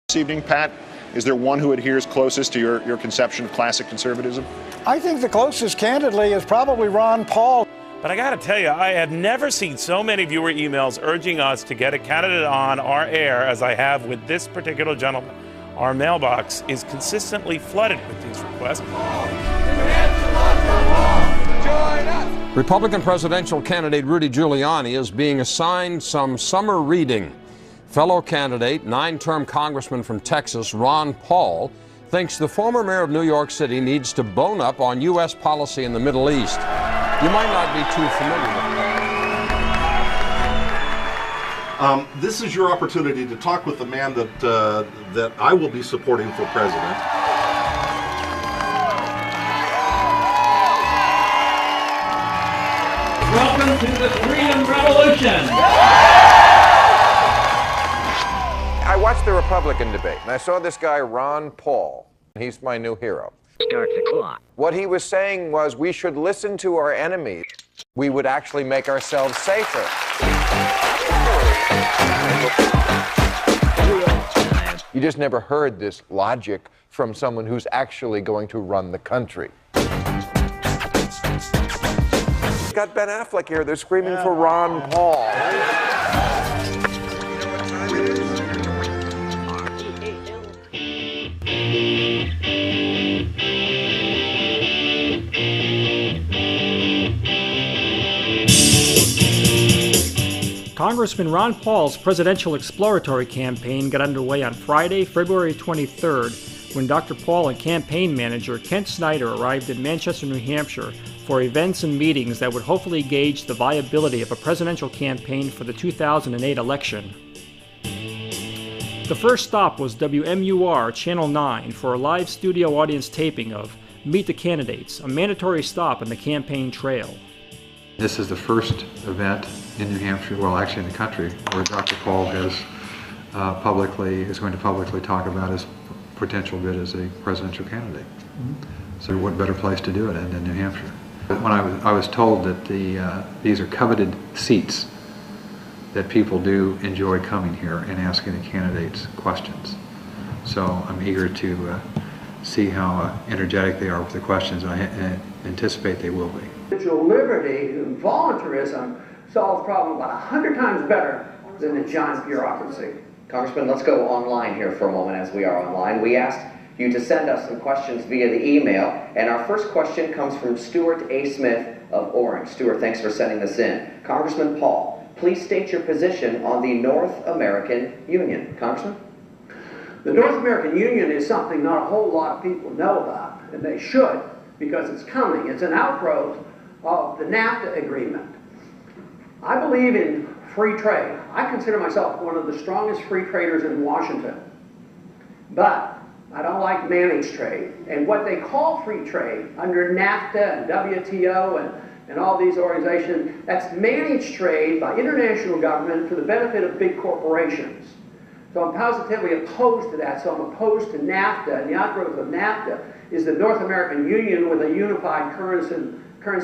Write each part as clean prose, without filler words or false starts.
This evening, Pat, is there one who adheres closest to your conception of classic conservatism? I think the closest, candidly, is probably Ron Paul. But I got to tell you, I have never seen so many viewer emails urging us to get a candidate on our air as I have with this particular gentleman. Our mailbox is consistently flooded with these requests. Republican presidential candidate Rudy Giuliani is being assigned some summer reading. Fellow candidate, 9-term congressman from Texas, Ron Paul, thinks the former mayor of New York City needs to bone up on U.S. policy in the Middle East. You might not be too familiar with Paul. This is your opportunity to talk with the man that I will be supporting for president. Welcome to the Freedom Revolution. I watched the Republican debate, and I saw this guy, Ron Paul. He's my new hero. Start the clock. What he was saying was we should listen to our enemies. We would actually make ourselves safer. You just never heard this logic from someone who's actually going to run the country. Got Ben Affleck here. They're screaming for Ron Paul. Congressman Ron Paul's presidential exploratory campaign got underway on Friday, February 23rd, when Dr. Paul and campaign manager Kent Snyder arrived in Manchester, New Hampshire for events and meetings that would hopefully gauge the viability of a presidential campaign for the 2008 election. The first stop was WMUR Channel 9 for a live studio audience taping of Meet the Candidates, a mandatory stop in the campaign trail. This is the first event in New Hampshire, well actually in the country, where Dr. Paul is going to publicly talk about his potential bid as a presidential candidate. So what better place to do it in than New Hampshire? When I was told that these are coveted seats, that people do enjoy coming here and asking the candidates questions. So I'm eager to see how energetic they are with the questions. I anticipate they will be. Individual liberty and voluntarism solves problems about 100 times better than the giant bureaucracy. Congressman, let's go online here for a moment as we are online. We asked you to send us some questions via the email, and our first question comes from Stuart A. Smith of Orange. Stuart, thanks for sending this in. Congressman Paul, please state your position on the North American Union. Congressman? The North American Union is something not a whole lot of people know about, and they should, because it's coming. It's an outgrowth of the NAFTA agreement. I believe in free trade. I consider myself one of the strongest free traders in Washington. But I don't like managed trade. And what they call free trade under NAFTA and WTO and all these organizations, that's managed trade by international government for the benefit of big corporations. So I'm positively opposed to that. So I'm opposed to NAFTA, and the outgrowth of NAFTA is the North American Union with a unified currency,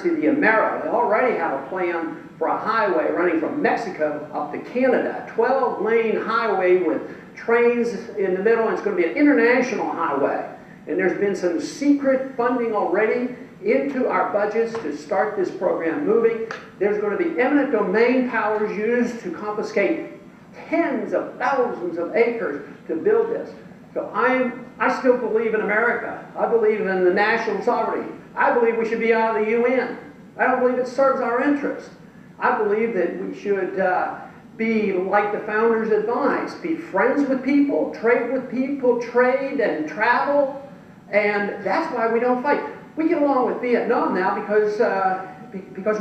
the Amero. They already have a plan for a highway running from Mexico up to Canada, 12-lane highway with trains in the middle, and it's going to be an international highway. And there's been some secret funding already into our budgets to start this program moving. There's going to be eminent domain powers used to confiscate tens of thousands of acres to build this. So I still believe in America. I believe in the national sovereignty. I believe we should be out of the UN. I don't believe it serves our interest. I believe that we should be like the founders advised, be friends with people, trade and travel, and that's why we don't fight. We get along with Vietnam now because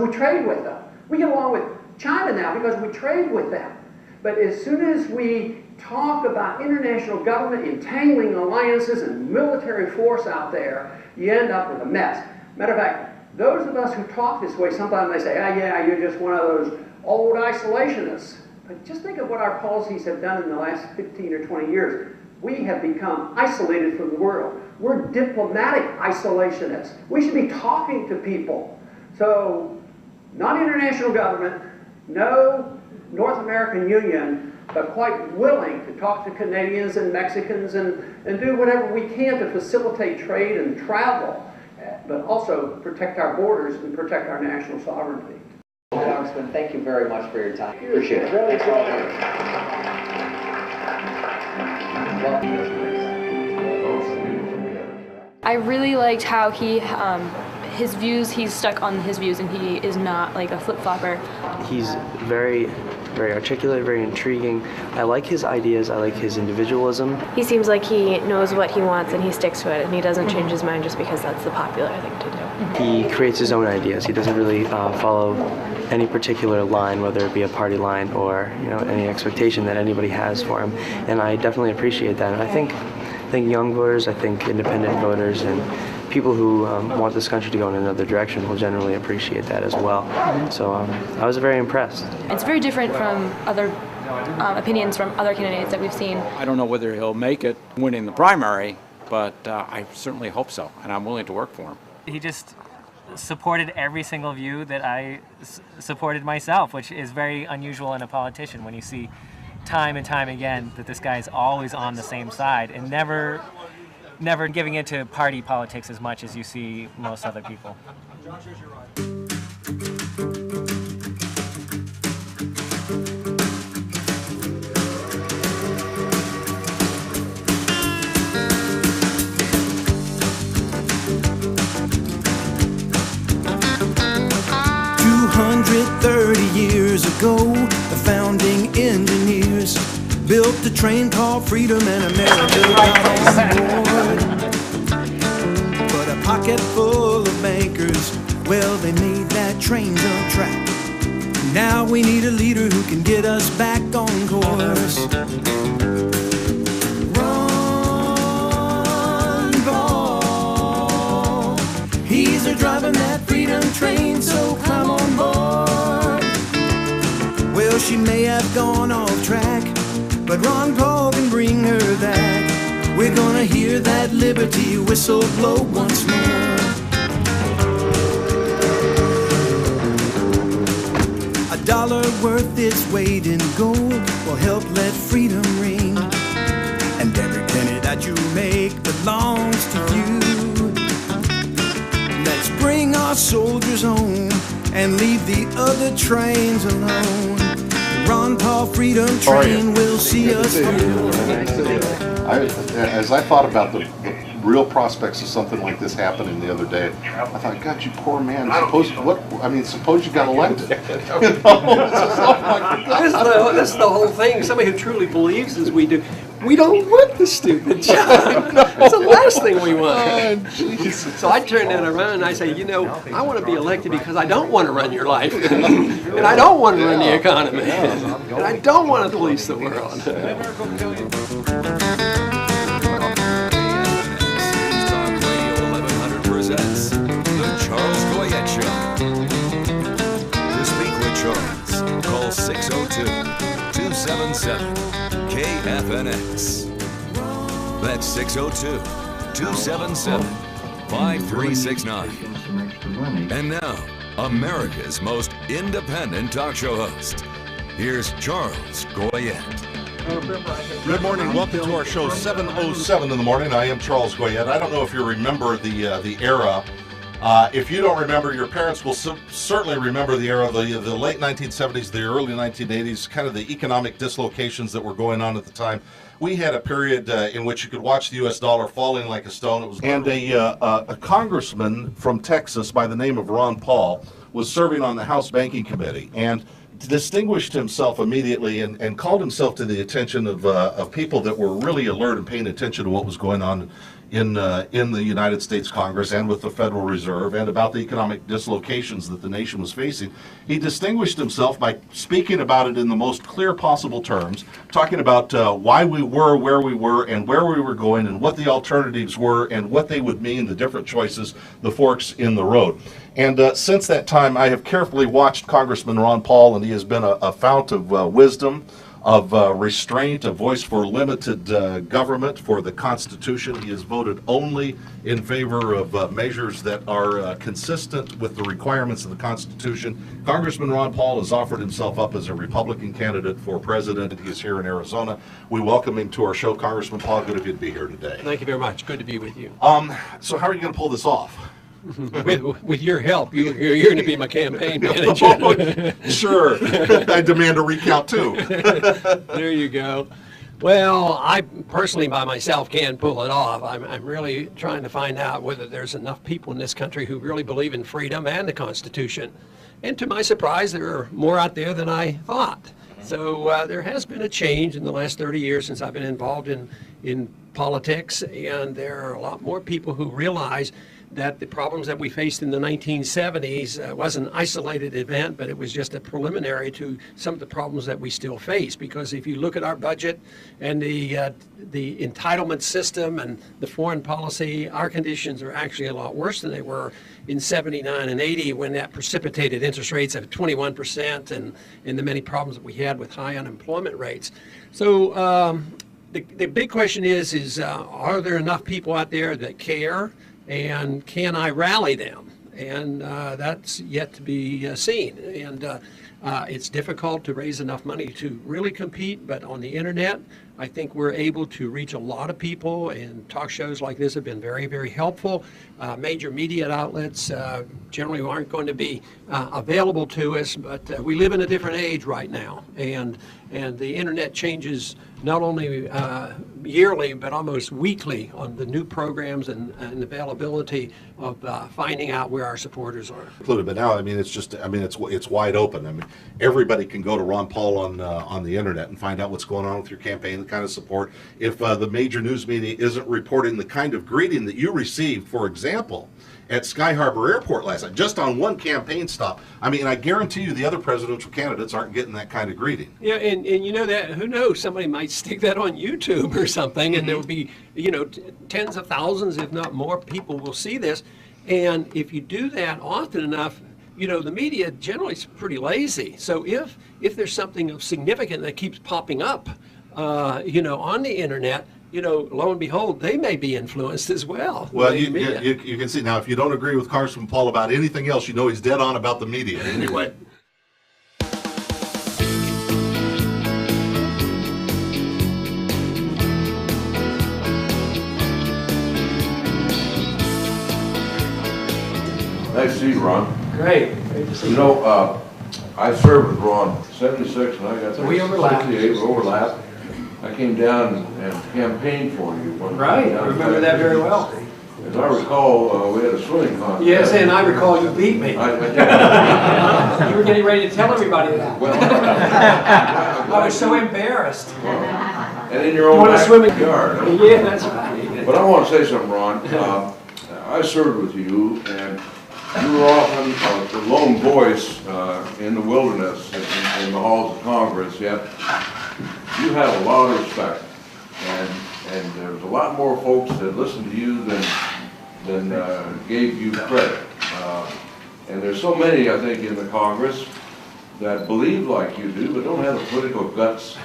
we trade with them. We get along with China now because we trade with them. But as soon as we talk about international government entangling alliances and military force out there, you end up with a mess. Matter of fact, those of us who talk this way, sometimes they say, oh yeah, you're just one of those old isolationists. But just think of what our policies have done in the last 15 or 20 years. We have become isolated from the world. We're diplomatic isolationists. We should be talking to people. So, not international government, no North American American Union, but quite willing to talk to Canadians and Mexicans and do whatever we can to facilitate trade and travel, but also protect our borders and protect our national sovereignty. Congressman, thank you very much for your time. Appreciate it. I really liked how he, his views, he's stuck on his views and he is not like a flip-flopper. He's very articulate, very intriguing. I like his ideas, I like his individualism. He seems like he knows what he wants and he sticks to it and he doesn't change his mind just because that's the popular thing to do. He creates his own ideas. He doesn't really follow any particular line, whether it be a party line or any expectation that anybody has for him. And I definitely appreciate that. And I think young voters, I think independent voters, and people who want this country to go in another direction will generally appreciate that as well. So I was very impressed. It's very different from other opinions from other candidates that we've seen. I don't know whether he'll make it winning the primary, but I certainly hope so, and I'm willing to work for him. He just supported every single view that I supported myself, which is very unusual in a politician when you see time and time again that this guy is always on the same side and never giving into party politics as much as you see most other people. Years ago, the founding engineers built a train called Freedom, and America got on board. But a pocket full of bankers, well, they made that train jump track. Now we need a leader who can get us back on course. Ron Paul, he's a driving that freedom train, so come on board. Well, she may have gone off track, but Ron Paul can bring her back. We're gonna hear that liberty whistle blow once more. $1 worth its weight in gold will help let freedom ring. And every penny that you make belongs to you. Let's bring our soldiers home and leave the other trains alone. The Ron Paul Freedom Train will see us through. As I thought about the real prospects of something like this happening the other day, I thought, God, you poor man. Suppose you got elected. This is the whole thing. Somebody who truly believes as we do. We don't want the stupid job. It's the last thing we want. So I turn that around and I say, I want to be elected because I don't want to run your life. And I don't want to run the economy. And I don't want to police the world. Presents The Charles Goyette Show. To speak with Charles, call 602-277-KFNX. That's 602-277-5369. And now, America's most independent talk show host. Here's Charles Goyette. Good morning. Welcome to our show, 7:07 in the morning. I am Charles Goyette. I don't know if you remember the era. If you don't remember, your parents will certainly remember the era, the late 1970s, the early 1980s, kind of the economic dislocations that were going on at the time. We had a period in which you could watch the U.S. dollar falling like a stone. It was, and a congressman from Texas by the name of Ron Paul was serving on the House Banking Committee and distinguished himself immediately and called himself to the attention of people that were really alert and paying attention to what was going on in the United States Congress and with the Federal Reserve and about the economic dislocations that the nation was facing. He distinguished himself by speaking about it in the most clear possible terms, talking about why we were where we were and where we were going and what the alternatives were and what they would mean, the different choices, the forks in the road. And since that time, I have carefully watched Congressman Ron Paul, and he has been a fount of wisdom, of restraint, a voice for limited government, for the Constitution. He has voted only in favor of measures that are consistent with the requirements of the Constitution. Congressman Ron Paul has offered himself up as a Republican candidate for president. He is here in Arizona. We welcome him to our show. Congressman Paul, good of you to be here today. Thank you very much. Good to be with you. So how are you going to pull this off? with your help, you're going to be my campaign manager. Sure. I demand a recount too. There you go. Well, I personally by myself can't pull it off. I'm really trying to find out whether there's enough people in this country who really believe in freedom and the Constitution. And to my surprise, there are more out there than I thought. So there has been a change in the last 30 years since I've been involved in politics, and there are a lot more people who realize that the problems that we faced in the 1970s was an isolated event, but it was just a preliminary to some of the problems that we still face. Because if you look at our budget and the entitlement system and the foreign policy, our conditions are actually a lot worse than they were in 79 and 80 when that precipitated interest rates of 21% and the many problems that we had with high unemployment rates. So the big question is are there enough people out there that care? And can I rally them? And that's yet to be seen. And it's difficult to raise enough money to really compete, but on the internet, I think we're able to reach a lot of people, and talk shows like this have been very, very helpful. Major media outlets generally aren't going to be available to us, but we live in a different age right now, and the internet changes not only yearly, but almost weekly on the new programs and availability of finding out where our supporters are. But now, it's wide open. I mean, everybody can go to Ron Paul on the internet and find out what's going on with your campaign, the kind of support. If the major news media isn't reporting the kind of greeting that you received, for example, at Sky Harbor Airport last night, just on one campaign stop. I mean, I guarantee you the other presidential candidates aren't getting that kind of greeting. Yeah, and you know that, who knows, somebody might stick that on YouTube or something, and there will be, tens of thousands, if not more, people will see this. And if you do that often enough, the media generally is pretty lazy. So if there's something of significant that keeps popping up, on the internet, lo and behold, they may be influenced as well. Well, you can see now, if you don't agree with Congressman Paul about anything else, he's dead on about the media anyway. Nice to see you, Ron. Great to see you. I served with Ron 76 and I got so we overlap. 68, we overlap. I came down and campaigned for you. Right, I remember that very well. As I recall, we had a swimming contest. Yes, and I recall you beat me. You were getting ready to tell everybody that. Well, I was so embarrassed. And in your own backyard. Yeah, that's right. But I want to say something, Ron. I served with you, and you were often the lone voice in the wilderness, in the halls of Congress, yet you had a lot of respect, and there was a lot more folks that listened to you than gave you credit. And there's so many, I think, in the Congress that believe like you do, but don't have the political guts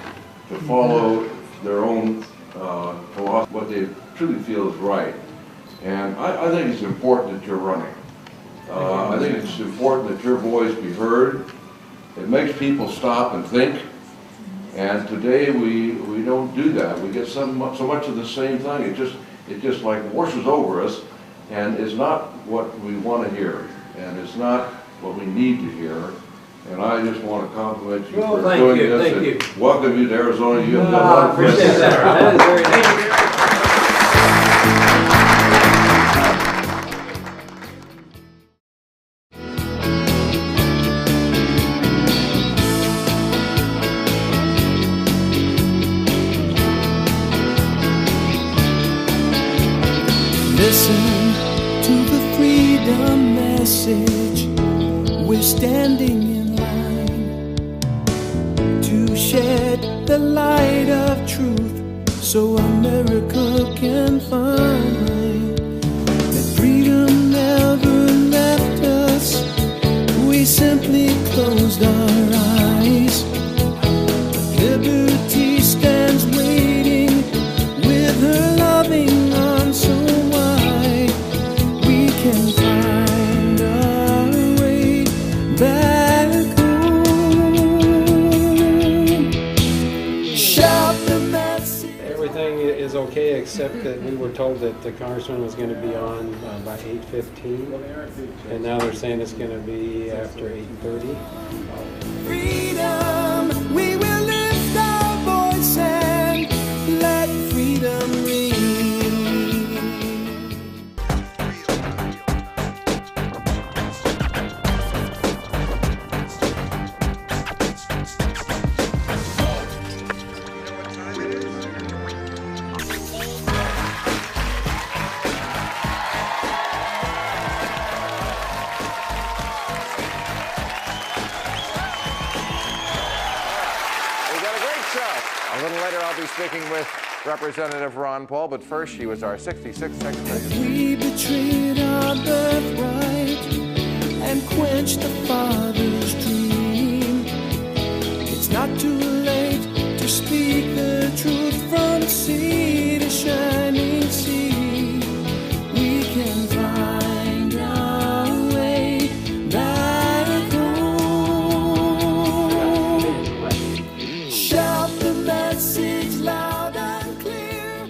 to follow their own philosophy, what they truly feel is right. And I think it's important that you're running. I think it's important that your voice be heard. It makes people stop and think. And today we don't do that. We get so much of the same thing. It just like washes over us, and it's not what we want to hear, and it's not what we need to hear. And I just want to compliment you for doing this. Thank you. Welcome you to Arizona. You have done a lot of appreciate that. That is very nice. Listen to the freedom message. We're standing in line to shed the light of truth so America can find that freedom never left us. We simply closed our eyes. Liberty okay, except that we were told that the congressman was going to be on by 8:15, and now they're saying it's going to be after 8:30. Freedom, we will lift our voice and let freedom ring. A little later, I'll be speaking with Representative Ron Paul, but first, she was our 66th Secretary. We betrayed our birthright and quenched the father's dream. It's not too late to speak the truth from sea to shining sea. We can find our way back home. Shout the message loud and clear.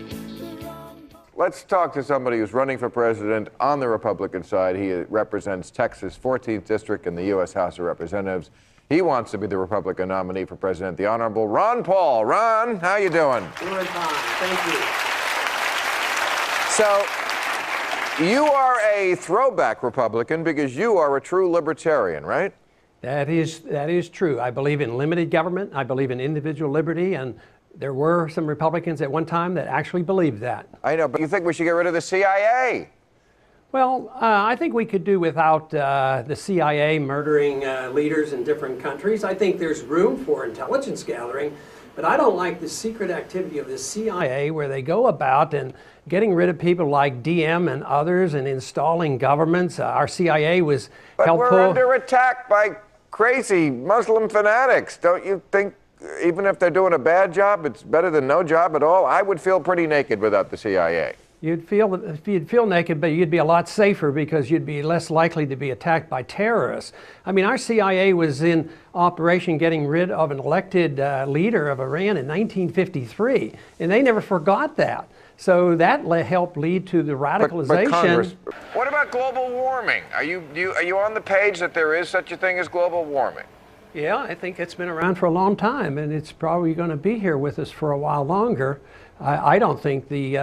Let's talk to somebody who's running for president on the Republican side. He represents Texas' 14th District in the U.S. House of Representatives. He wants to be the Republican nominee for president, the Honorable Ron Paul. Ron, how you doing? Doing fine, thank you. So, you are a throwback Republican because you are a true libertarian, right? That is true. I believe in limited government. I believe in individual liberty, and there were some Republicans at one time that actually believed that. I know, but you think we should get rid of the CIA? Well, I think we could do without the CIA murdering leaders in different countries. I think there's room for intelligence gathering, but I don't like the secret activity of the CIA where they go about and getting rid of people like DM and others and installing governments. Our CIA was But we're under attack by crazy Muslim fanatics. Don't you think, even if they're doing a bad job, it's better than no job at all? I would feel pretty naked without the CIA. You'd feel naked, but you'd be a lot safer because you'd be less likely to be attacked by terrorists. I mean, our CIA was in operation getting rid of an elected leader of Iran in 1953, and they never forgot that. So that helped lead to the radicalization. But Congress, what about global warming? Are you on the page that there is such a thing as global warming? Yeah, I think it's been around for a long time, and it's probably going to be here with us for a while longer. I don't think the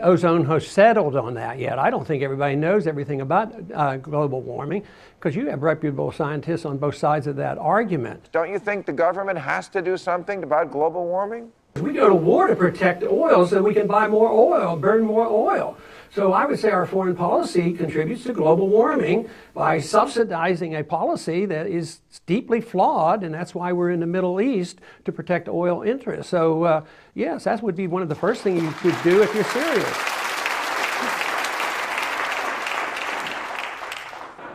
ozone has settled on that yet. I don't think everybody knows everything about global warming because you have reputable scientists on both sides of that argument. Don't you think the government has to do something about global warming? We go to war to protect oil so we can buy more oil, burn more oil. So I would say our foreign policy contributes to global warming by subsidizing a policy that is deeply flawed, and that's why we're in the Middle East, to protect oil interests. So yes, that would be one of the first things you should do if you're serious.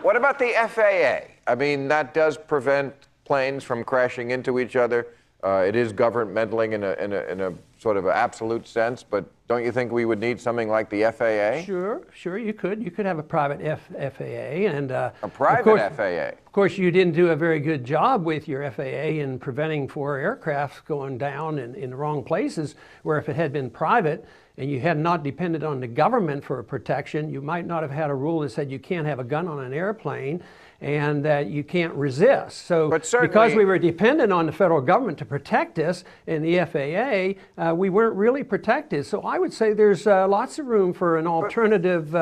What about the FAA? I mean, that does prevent planes from crashing into each other. It is government meddling in a sort of absolute sense, but don't you think we would need something like the FAA? Sure, you could. You could have a private FAA and a private FAA. Of course, you didn't do a very good job with your FAA in preventing 4 aircrafts going down in the wrong places. Where if it had been private and you had not depended on the government for protection, you might not have had a rule that said you can't have a gun on an airplane and that you can't resist. So because we were dependent on the federal government to protect us in the FAA, we weren't really protected. So I would say there's lots of room for an alternative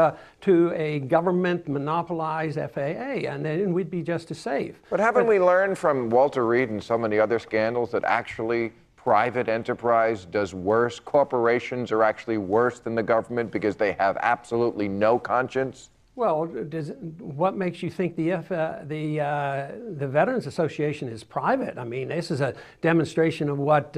to a government monopolized FAA, and then we'd be just as safe. But haven't we learned from Walter Reed and so many other scandals that actually private enterprise does worse? Corporations are actually worse than the government because they have absolutely no conscience? Well, what makes you think the Veterans Association is private? I mean, this is a demonstration of what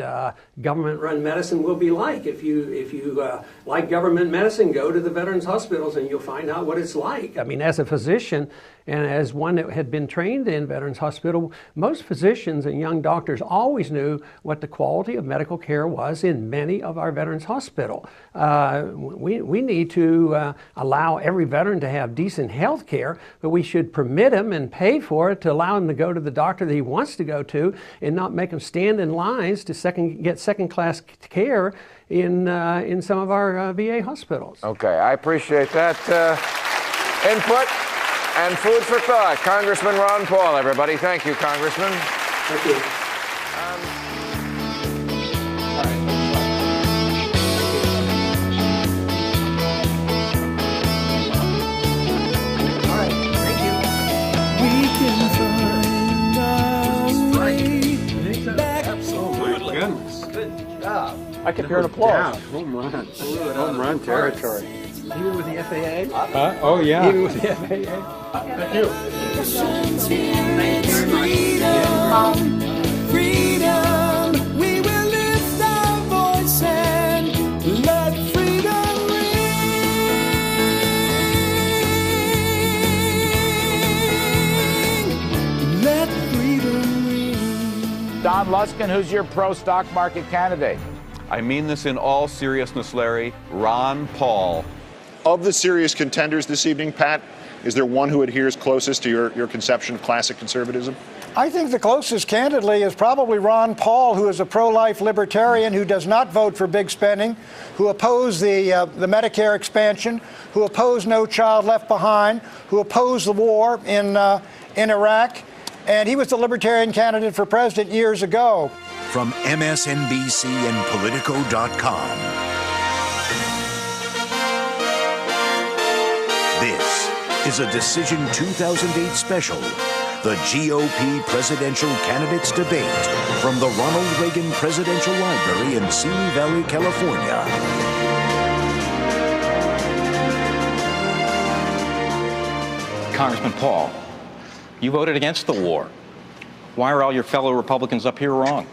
government-run medicine will be like. If you like government medicine, go to the veterans hospitals and you'll find out what it's like. I mean, as a physician and as one that had been trained in Veterans Hospital, most physicians and young doctors always knew what the quality of medical care was in many of our Veterans Hospital. We need to allow every veteran to have have decent health care, but we should permit him and pay for it to allow him to go to the doctor that he wants to go to and not make him stand in lines to get second-class care in some of our VA hospitals. Okay, I appreciate that input and food for thought. Congressman Ron Paul, everybody. Thank you, Congressman. Thank you. I could hear an applause. Yeah, home run territory. Even with the FAA? Oh, yeah. Even with the FAA? Thank you. Freedom, we will lift our voice and let freedom ring. Let freedom ring. Don Luskin, who's your pro-stock market candidate? I mean this in all seriousness, Larry. Ron Paul. Of the serious contenders this evening, Pat, is there one who adheres closest to your conception of classic conservatism? I think the closest, candidly, is probably Ron Paul, who is a pro-life libertarian who does not vote for big spending, who opposed the Medicare expansion, who opposed No Child Left Behind, who opposed the war in Iraq, and he was the Libertarian candidate for president years ago. From MSNBC and Politico.com, this is a Decision 2008 special, the GOP Presidential Candidates Debate from the Ronald Reagan Presidential Library in Simi Valley, California. Congressman Paul, you voted against the war. Why are all your fellow Republicans up here wrong?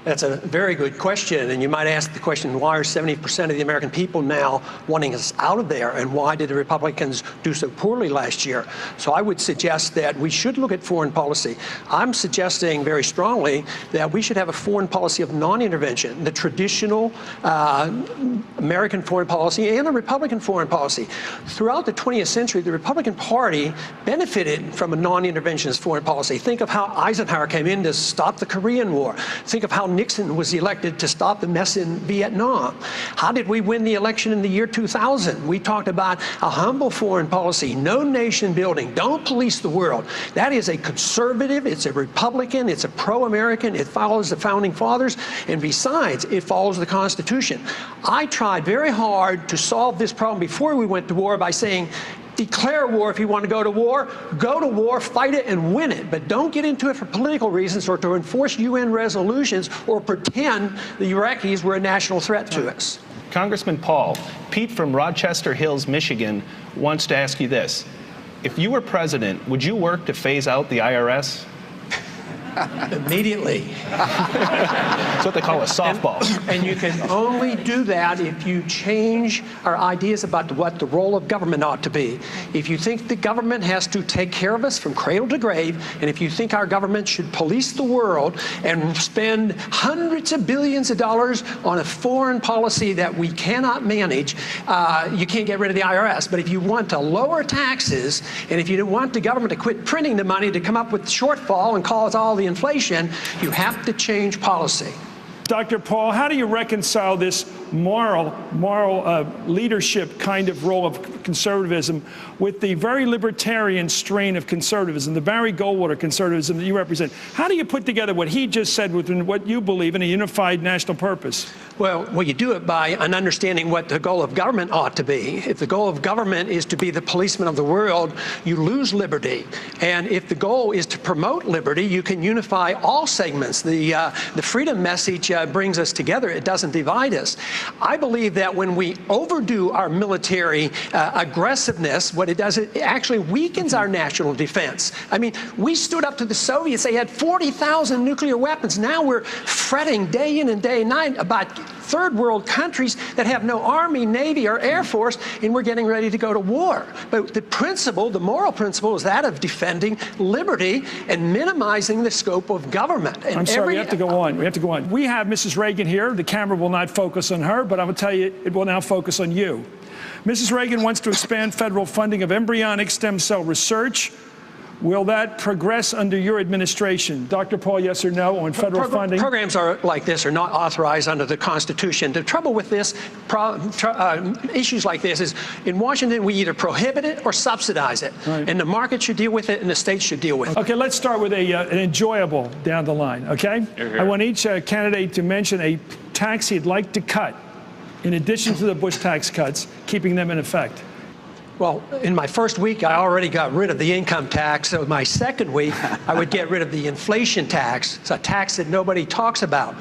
That's a very good question, and you might ask the question, why are 70% of the American people now wanting us out of there, and why did the Republicans do so poorly last year? So I would suggest that we should look at foreign policy. I'm suggesting very strongly that we should have a foreign policy of non-intervention, the traditional American foreign policy and a Republican foreign policy. Throughout the 20th century, the Republican Party benefited from a non-interventionist foreign policy. Think of how Eisenhower came in to stop the Korean War. Think of how Nixon was elected to stop the mess in Vietnam. How did we win the election in the year 2000? We talked about a humble foreign policy, no nation building, don't police the world. That is a conservative, it's a Republican, it's a pro-American, it follows the Founding Fathers, and besides, it follows the Constitution. I tried very hard to solve this problem before we went to war by saying, declare war if you want to go to war, fight it and win it, but don't get into it for political reasons or to enforce UN resolutions or pretend the Iraqis were a national threat to us. Congressman Paul, Pete from Rochester Hills, Michigan, wants to ask you this. If you were president, would you work to phase out the IRS? Immediately. That's what they call a softball. And you can only do that if you change our ideas about what the role of government ought to be. If you think the government has to take care of us from cradle to grave, and if you think our government should police the world and spend hundreds of billions of dollars on a foreign policy that we cannot manage, you can't get rid of the IRS. But if you want to lower taxes, and if you want the government to quit printing the money to come up with the shortfall and cause all the inflation, you have to change policy. Dr. Paul, how do you reconcile this moral leadership kind of role of conservatism with the very libertarian strain of conservatism, the Barry Goldwater conservatism that you represent? How do you put together what he just said with what you believe in a unified national purpose? Well, you do it by an understanding what the goal of government ought to be. If the goal of government is to be the policeman of the world, you lose liberty. And if the goal is to promote liberty, you can unify all segments. The freedom message brings us together. It doesn't divide us. I believe that when we overdo our military aggressiveness, what it does, it actually weakens our national defense. I mean, we stood up to the Soviets. They had 40,000 nuclear weapons. Now we're fretting day in and day night about third world countries that have no army, navy, or air force, and we're getting ready to go to war. But the principle, the moral principle, is that of defending liberty and minimizing the scope of government. And I'm sorry, we have to go on. We have to go on. We have Mrs. Reagan here. The camera will not focus on her, but I'm going to tell you, it will now focus on you. Mrs. Reagan wants to expand federal funding of embryonic stem cell research. Will that progress under your administration? Dr. Paul, yes or no on federal funding? Programs like this are not authorized under the Constitution. The trouble with this, issues like this is, in Washington, we either prohibit it or subsidize it. Right. And the market should deal with it and the states should deal with it. Okay, let's start with an enjoyable down the line, okay? I want each candidate to mention a tax he'd like to cut, in addition to the Bush tax cuts, keeping them in effect. Well, in my first week, I already got rid of the income tax. So my second week, I would get rid of the inflation tax. It's a tax that nobody talks about.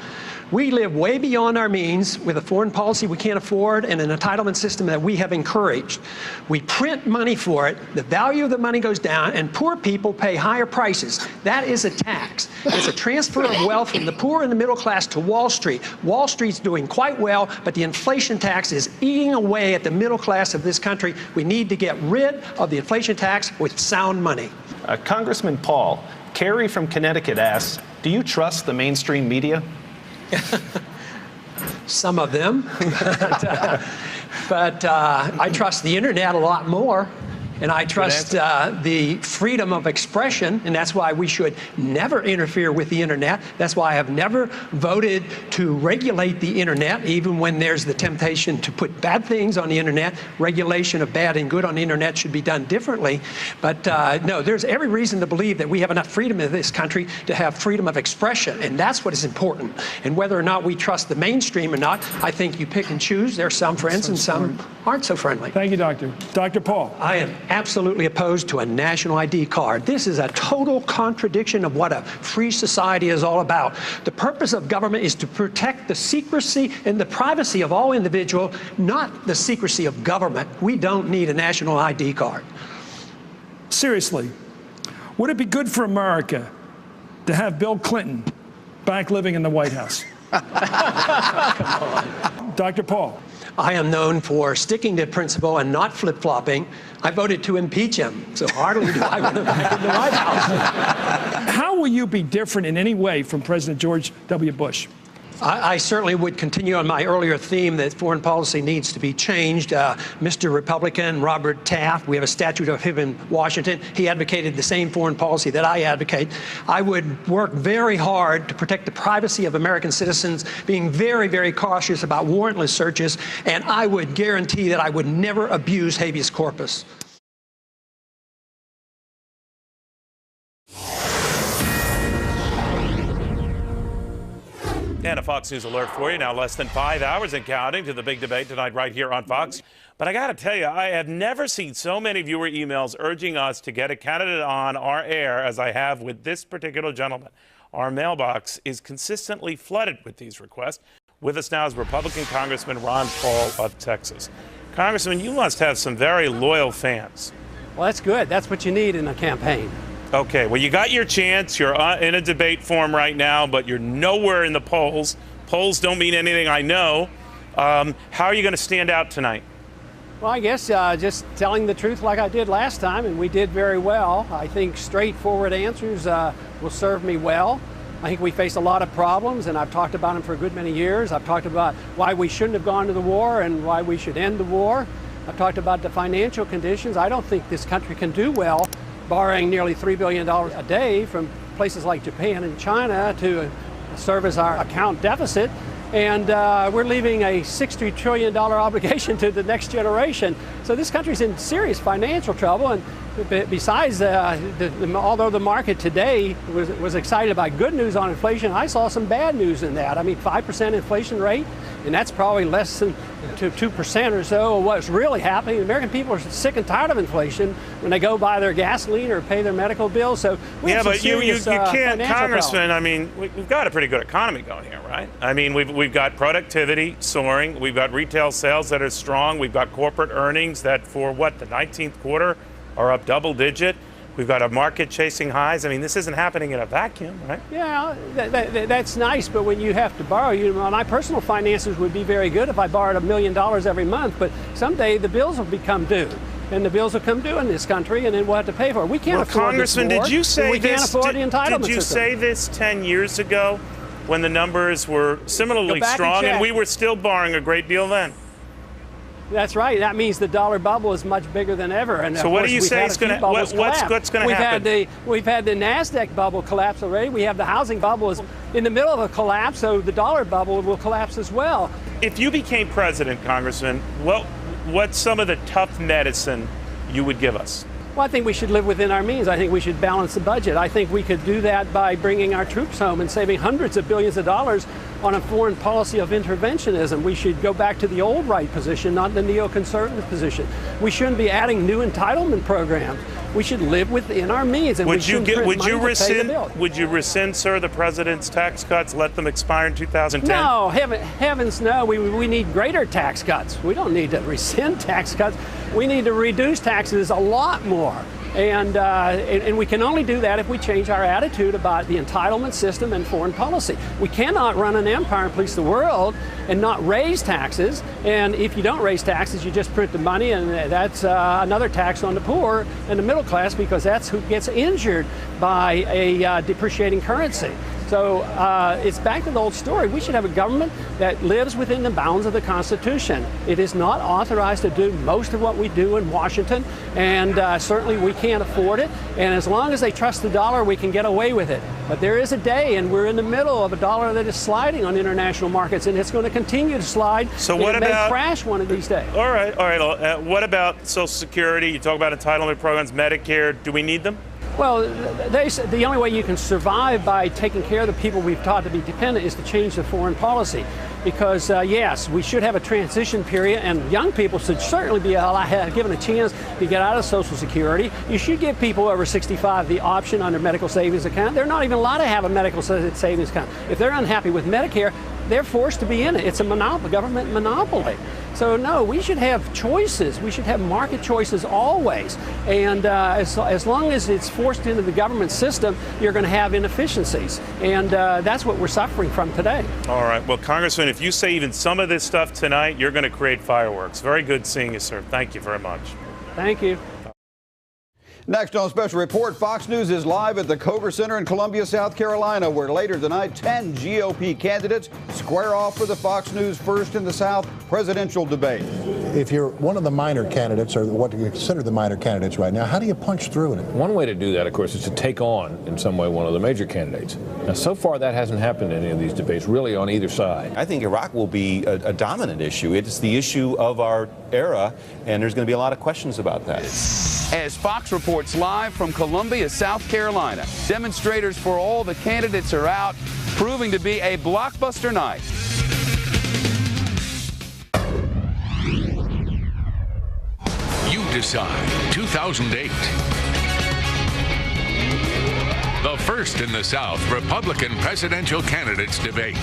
We live way beyond our means with a foreign policy we can't afford and an entitlement system that we have encouraged. We print money for it, the value of the money goes down, and poor people pay higher prices. That is a tax. It's a transfer of wealth from the poor and the middle class to Wall Street. Wall Street's doing quite well, but the inflation tax is eating away at the middle class of this country. We need to get rid of the inflation tax with sound money. Congressman Paul, Carrie from Connecticut asks, do you trust the mainstream media? Some of them, but I trust the internet a lot more, and I trust the freedom of expression, and that's why we should never interfere with the internet. That's why I have never voted to regulate the internet, even when there's the temptation to put bad things on the internet. Regulation of bad and good on the internet should be done differently. But no, there's every reason to believe that we have enough freedom in this country to have freedom of expression, and that's what is important. And whether or not we trust the mainstream or not, I think you pick and choose. There are some friends and some aren't so friendly. Thank you, Doctor. Dr. Paul. I am absolutely opposed to a national ID card. This is a total contradiction of what a free society is all about. The purpose of government is to protect the secrecy and the privacy of all individuals, not the secrecy of government. We don't need a national ID card. Seriously, would it be good for America to have Bill Clinton back living in the White House? Dr. Paul. I am known for sticking to principle and not flip-flopping. I voted to impeach him, so hardly do I want him back in the White House. How will you be different in any way from President George W. Bush? I certainly would continue on my earlier theme that foreign policy needs to be changed. Mr. Republican Robert Taft, we have a statute of him in Washington. He advocated the same foreign policy that I advocate. I would work very hard to protect the privacy of American citizens, being very, very cautious about warrantless searches, and I would guarantee that I would never abuse habeas corpus. And a Fox News alert for you now, less than 5 hours and counting to the big debate tonight right here on Fox. But I got to tell you, I have never seen so many viewer emails urging us to get a candidate on our air as I have with this particular gentleman. Our mailbox is consistently flooded with these requests. With us now is Republican Congressman Ron Paul of Texas. Congressman, you must have some very loyal fans. Well, that's good. That's what you need in a campaign. Okay, well, you got your chance. You're in a debate form right now, but you're nowhere in the polls. Polls don't mean anything, I know. How are you going to stand out tonight? Well, I guess just telling the truth like I did last time, and we did very well. I think straightforward answers will serve me well. I think we face a lot of problems, and I've talked about them for a good many years. I've talked about why we shouldn't have gone to the war and why we should end the war. I've talked about the financial conditions. I don't think this country can do well borrowing nearly $3 billion a day from places like Japan and China to service our account deficit. And we're leaving a $60 trillion obligation to the next generation. So this country's in serious financial trouble. And besides, although the market today was excited about good news on inflation, I saw some bad news in that. I mean, 5% inflation rate, and that's probably less than 2% or so of what's really happening. American people are sick and tired of inflation when they go buy their gasoline or pay their medical bills. So we have some serious, you can't, problems. Congressman. I mean, we've got a pretty good economy going here, right? I mean, we've got productivity soaring. We've got retail sales that are strong. We've got corporate earnings that for what, the 19th quarter are up double digit. We've got a market chasing highs. I mean, this isn't happening in a vacuum, right? Yeah, that's nice, but when you have to borrow, my personal finances would be very good if I borrowed $1 million every month, but someday the bills will become due. And the bills will come due in this country, and then we'll have to pay for it. We can't afford Congressman, this war, did you say we can't this? afford the entitlement Did you system. say this 10 years ago when the numbers were similarly strong and we were still borrowing a great deal then? That's right. That means the dollar bubble is much bigger than ever. And so what do you say is going to what's going to happen? We've had the NASDAQ bubble collapse already. We have the housing bubble is in the middle of a collapse, so the dollar bubble will collapse as well. If you became president, Congressman, what's some of the tough medicine you would give us? Well, I think we should live within our means. I think we should balance the budget. I think we could do that by bringing our troops home and saving hundreds of billions of dollars on a foreign policy of interventionism. We should go back to the old right position, not the neoconservative position. We shouldn't be adding new entitlement programs. We should live within our means. And would you rescind, sir, the president's tax cuts, let them expire in 2010? No, heavens no. We need greater tax cuts. We don't need to rescind tax cuts. We need to reduce taxes a lot more. And we can only do that if we change our attitude about the entitlement system and foreign policy. We cannot run an empire and police the world and not raise taxes. And if you don't raise taxes, you just print the money, and that's another tax on the poor and the middle class, because that's who gets injured by a depreciating currency. So it's back to the old story. We should have a government that lives within the bounds of the Constitution. It is not authorized to do most of what we do in Washington, and certainly we can't afford it. And as long as they trust the dollar, we can get away with it. But there is a day, and we're in the middle of a dollar that is sliding on international markets, and it's going to continue to slide. So what about? It may crash one of these days. All right. What about Social Security? You talk about entitlement programs, Medicare. Do we need them? Well, the only way you can survive by taking care of the people we've taught to be dependent is to change the foreign policy. Because, yes, we should have a transition period, and young people should certainly be given a chance to get out of Social Security. You should give people over 65 the option under medical savings account. They're not even allowed to have a medical savings account. If they're unhappy with Medicare, they're forced to be in it. It's a monopoly, government monopoly. So no, we should have choices. We should have market choices always. And as long as it's forced into the government system, you're going to have inefficiencies. And that's what we're suffering from today. All right. Well, Congressman, if you say even some of this stuff tonight, you're going to create fireworks. Very good seeing you, sir. Thank you very much. Thank you. Next on Special Report, Fox News is live at the Coker Center in Columbia, South Carolina, where later tonight 10 GOP candidates square off for the Fox News First in the South presidential debate. If you're one of the minor candidates, or what you consider the minor candidates right now, how do you punch through it? One way to do that, of course, is to take on, in some way, one of the major candidates. Now, so far, that hasn't happened in any of these debates, really, on either side. I think Iraq will be a dominant issue. It's the issue of our era, and there's going to be a lot of questions about that. As Fox reports live from Columbia, South Carolina, demonstrators for all the candidates are out, proving to be a blockbuster night. You Decide 2008. The First in the South Republican presidential candidates debate.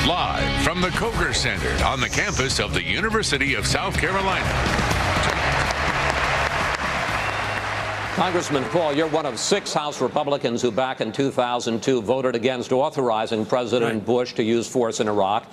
Live from the Coker Center on the campus of the University of South Carolina. Congressman Paul, you're one of 6 House Republicans who back in 2002 voted against authorizing President Bush to use force in Iraq.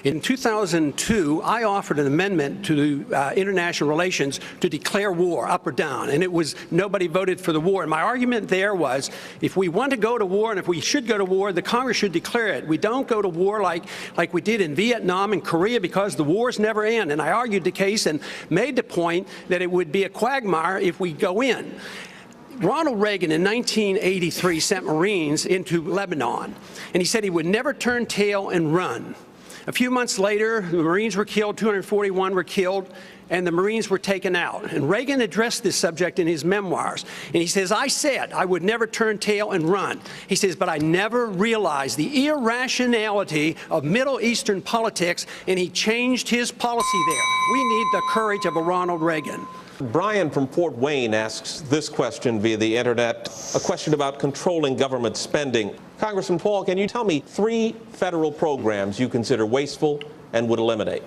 In 2002, I offered an amendment to international relations to declare war, up or down, and nobody voted for the war. And my argument there was, if we want to go to war and if we should go to war, the Congress should declare it. We don't go to war like we did in Vietnam and Korea, because the wars never end. And I argued the case and made the point that it would be a quagmire if we go in. Ronald Reagan in 1983 sent Marines into Lebanon, and he said he would never turn tail and run. A few months later, the Marines were killed, 241 were killed, and the Marines were taken out. And Reagan addressed this subject in his memoirs. And he says, I said I would never turn tail and run. He says, but I never realized the irrationality of Middle Eastern politics, and he changed his policy there. We need the courage of a Ronald Reagan. Brian from Fort Wayne asks this question via the internet, a question about controlling government spending. Congressman Paul, can you tell me 3 federal programs you consider wasteful and would eliminate?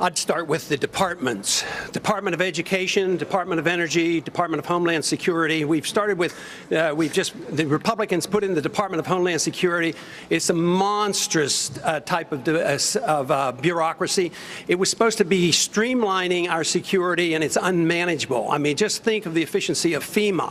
I'd start with the departments. Department of Education, Department of Energy, Department of Homeland Security. We've started with, the Republicans put in the Department of Homeland Security. It's a monstrous type of bureaucracy. It was supposed to be streamlining our security, and it's unmanageable. I mean, just think of the efficiency of FEMA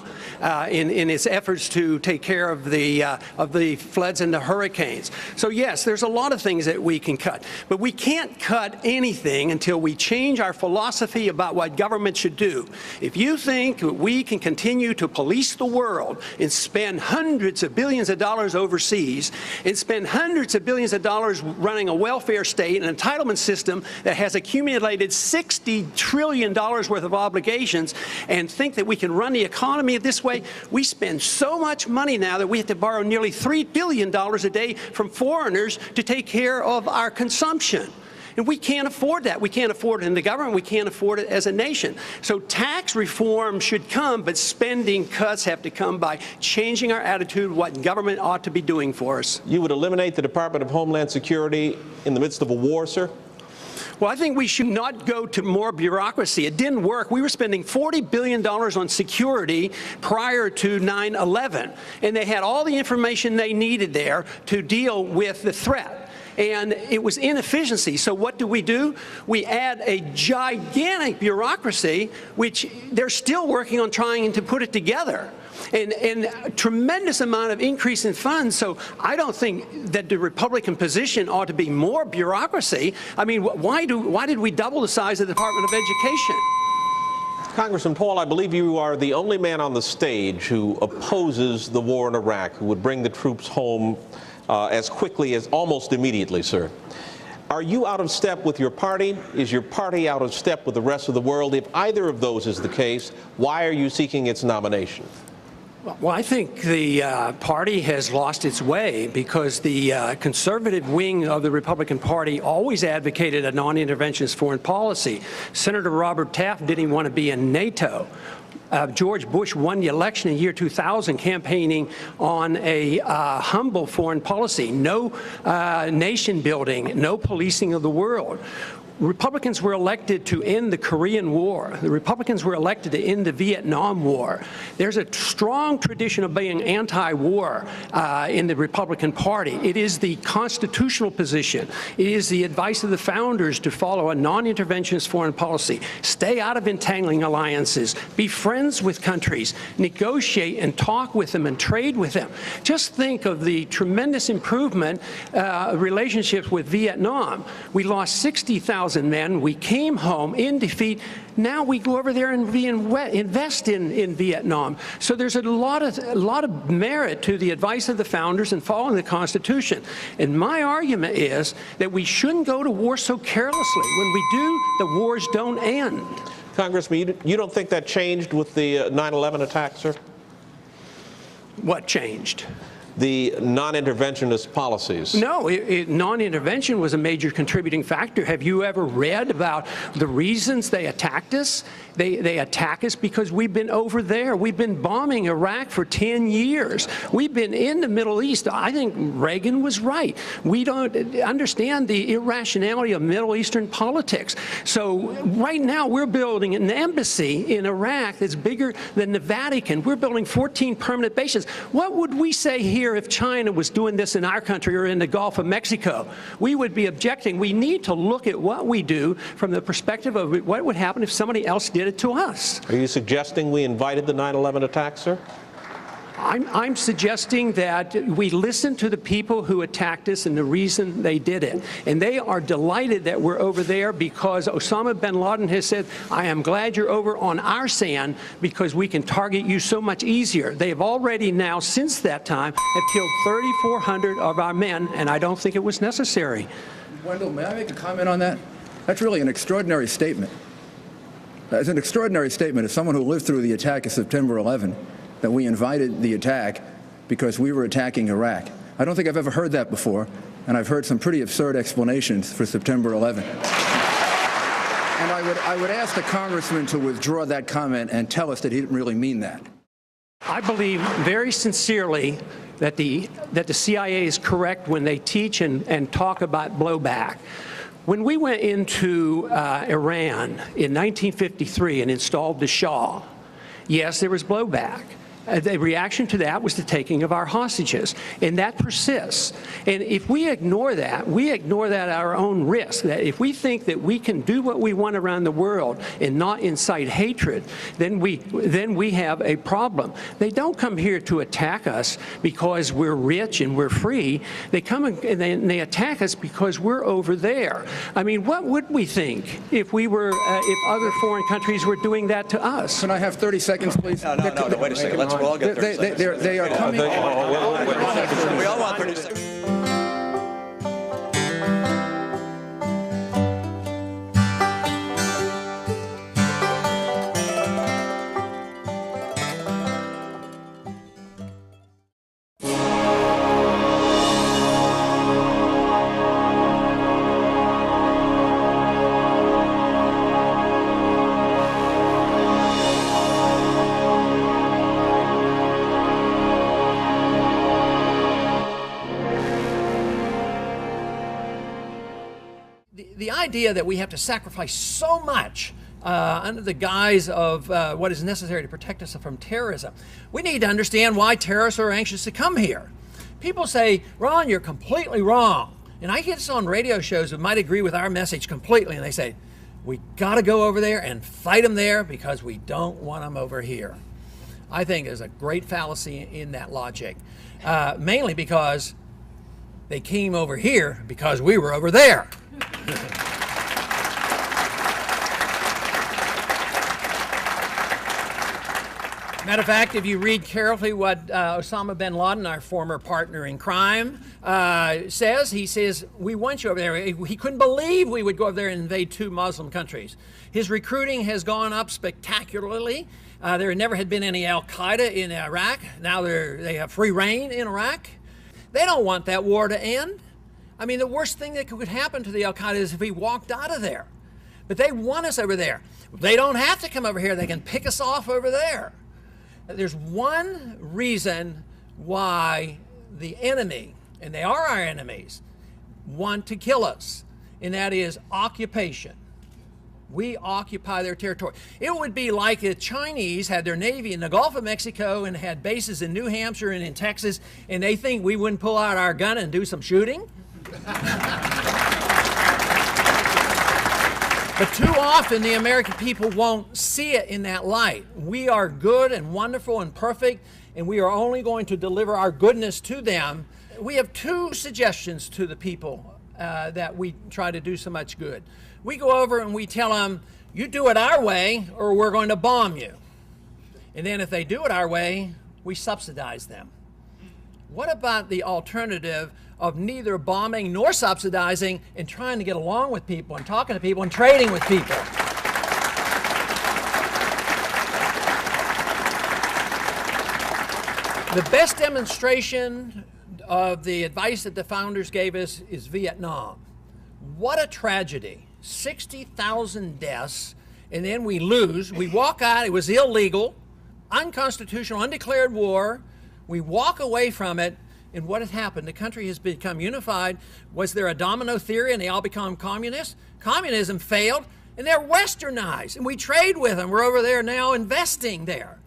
in its efforts to take care of the floods and the hurricanes. So yes, there's a lot of things that we can cut, but we can't cut anything anything until we change our philosophy about what government should do. If you think we can continue to police the world and spend hundreds of billions of dollars overseas and spend hundreds of billions of dollars running a welfare state, an entitlement system that has accumulated $60 trillion worth of obligations, and think that we can run the economy this way, we spend so much money now that we have to borrow nearly $3 billion a day from foreigners to take care of our consumption. And we can't afford that. We can't afford it in the government. We can't afford it as a nation. So tax reform should come, but spending cuts have to come by changing our attitude, what government ought to be doing for us. You would eliminate the Department of Homeland Security in the midst of a war, sir? Well, I think we should not go to more bureaucracy. It didn't work. We were spending $40 billion on security prior to 9/11, and they had all the information they needed there to deal with the threat. And it was inefficiency. So what do? We add a gigantic bureaucracy, which they're still working on trying to put it together. And a tremendous amount of increase in funds. So I don't think that the Republican position ought to be more bureaucracy. I mean, why did we double the size of the Department of Education? Congressman Paul, I believe you are the only man on the stage who opposes the war in Iraq, who would bring the troops home as quickly as almost immediately, sir. Are you out of step with your party? Is your party out of step with the rest of the world? If either of those is the case, why are you seeking its nomination? Well, I think the party has lost its way because the conservative wing of the Republican Party always advocated a non-interventionist foreign policy. Senator Robert Taft didn't even want to be in NATO. George Bush won the election in year 2000 campaigning on a humble foreign policy, no nation building, no policing of the world. Republicans were elected to end the Korean War. The Republicans were elected to end the Vietnam War. There's a strong tradition of being anti-war in the Republican Party. It is the constitutional position. It is the advice of the founders to follow a non-interventionist foreign policy. Stay out of entangling alliances. Be friends with countries. Negotiate and talk with them and trade with them. Just think of the tremendous improvement relationships with Vietnam. We lost 60,000 men. We came home in defeat. Now we go over there and invest in Vietnam. So there's a lot of merit to the advice of the founders and following the Constitution. And my argument is that we shouldn't go to war so carelessly. When we do, the wars don't end. Congressman, you don't think that changed with the 9/11 attack, sir? What changed? The non-interventionist policies. No, non-intervention was a major contributing factor. Have you ever read about the reasons they attacked us? They attack us because we've been over there. We've been bombing Iraq for 10 years. We've been in the Middle East. I think Reagan was right. We don't understand the irrationality of Middle Eastern politics. So right now we're building an embassy in Iraq that's bigger than the Vatican. We're building 14 permanent bases. What would we say here if China was doing this in our country or in the Gulf of Mexico? We would be objecting. We need to look at what we do from the perspective of what would happen if somebody else did it to us. Are you suggesting we invited the 9/11 attack, sir? I'm suggesting that we listen to the people who attacked us and the reason they did it. And they are delighted that we're over there because Osama bin Laden has said, I am glad you're over on our sand because we can target you so much easier. They have already now, since that time, have killed 3,400 of our men, and I don't think it was necessary. Wendell, may I make a comment on that? That's really an extraordinary statement. It's an extraordinary statement as someone who lived through the attack of September 11, that we invited the attack because we were attacking Iraq. I don't think I've ever heard that before, and I've heard some pretty absurd explanations for September 11. And I would ask the congressman to withdraw that comment and tell us that he didn't really mean that. I believe very sincerely that the CIA is correct when they teach and talk about blowback. When we went into Iran in 1953 and installed the Shah, yes, there was blowback. The reaction to that was the taking of our hostages, and that persists. And if we ignore that at our own risk, that if we think that we can do what we want around the world and not incite hatred, then we have a problem. They don't come here to attack us because we're rich and we're free. They come and they attack us because we're over there. I mean, what would we think if we were, if other foreign countries were doing that to us? Can I have 30 seconds, please? No, wait a second. Let's all get 30 seconds. They are coming. We all want 30 seconds. The idea that we have to sacrifice so much under the guise of what is necessary to protect us from terrorism. We need to understand why terrorists are anxious to come here. People say, Ron, you're completely wrong. And I hear this on radio shows that might agree with our message completely, and they say, we got to go over there and fight them there because we don't want them over here. I think there's a great fallacy in that logic, mainly because they came over here because we were over there. Matter of fact, if you read carefully what Osama bin Laden, our former partner in crime, says, he says, we want you over there. He couldn't believe we would go over there and invade 2 Muslim countries. His recruiting has gone up spectacularly. There never had been any Al-Qaeda in Iraq. Now they have free reign in Iraq. They don't want that war to end. I mean, the worst thing that could happen to the Al-Qaeda is if we walked out of there. But they want us over there. They don't have to come over here. They can pick us off over there. There's one reason why the enemy, and they are our enemies, want to kill us, and that is occupation. We occupy their territory. It would be like the Chinese had their navy in the Gulf of Mexico and had bases in New Hampshire and in Texas, and they think we wouldn't pull out our gun and do some shooting. But too often the American people won't see it in that light. We are good and wonderful and perfect, and we are only going to deliver our goodness to them. We have 2 suggestions to the people that we try to do so much good. We go over and we tell them, you do it our way or we're going to bomb you. And then if they do it our way, we subsidize them. What about the alternative of neither bombing nor subsidizing and trying to get along with people and talking to people and trading with people? The best demonstration of the advice that the founders gave us is Vietnam. What a tragedy. 60,000 deaths, and then we lose. We walk out. It was illegal, unconstitutional, undeclared war. We walk away from it. And what has happened? The country has become unified. Was there a domino theory and they all become communists? Communism failed and they're westernized and we trade with them. We're over there now investing there.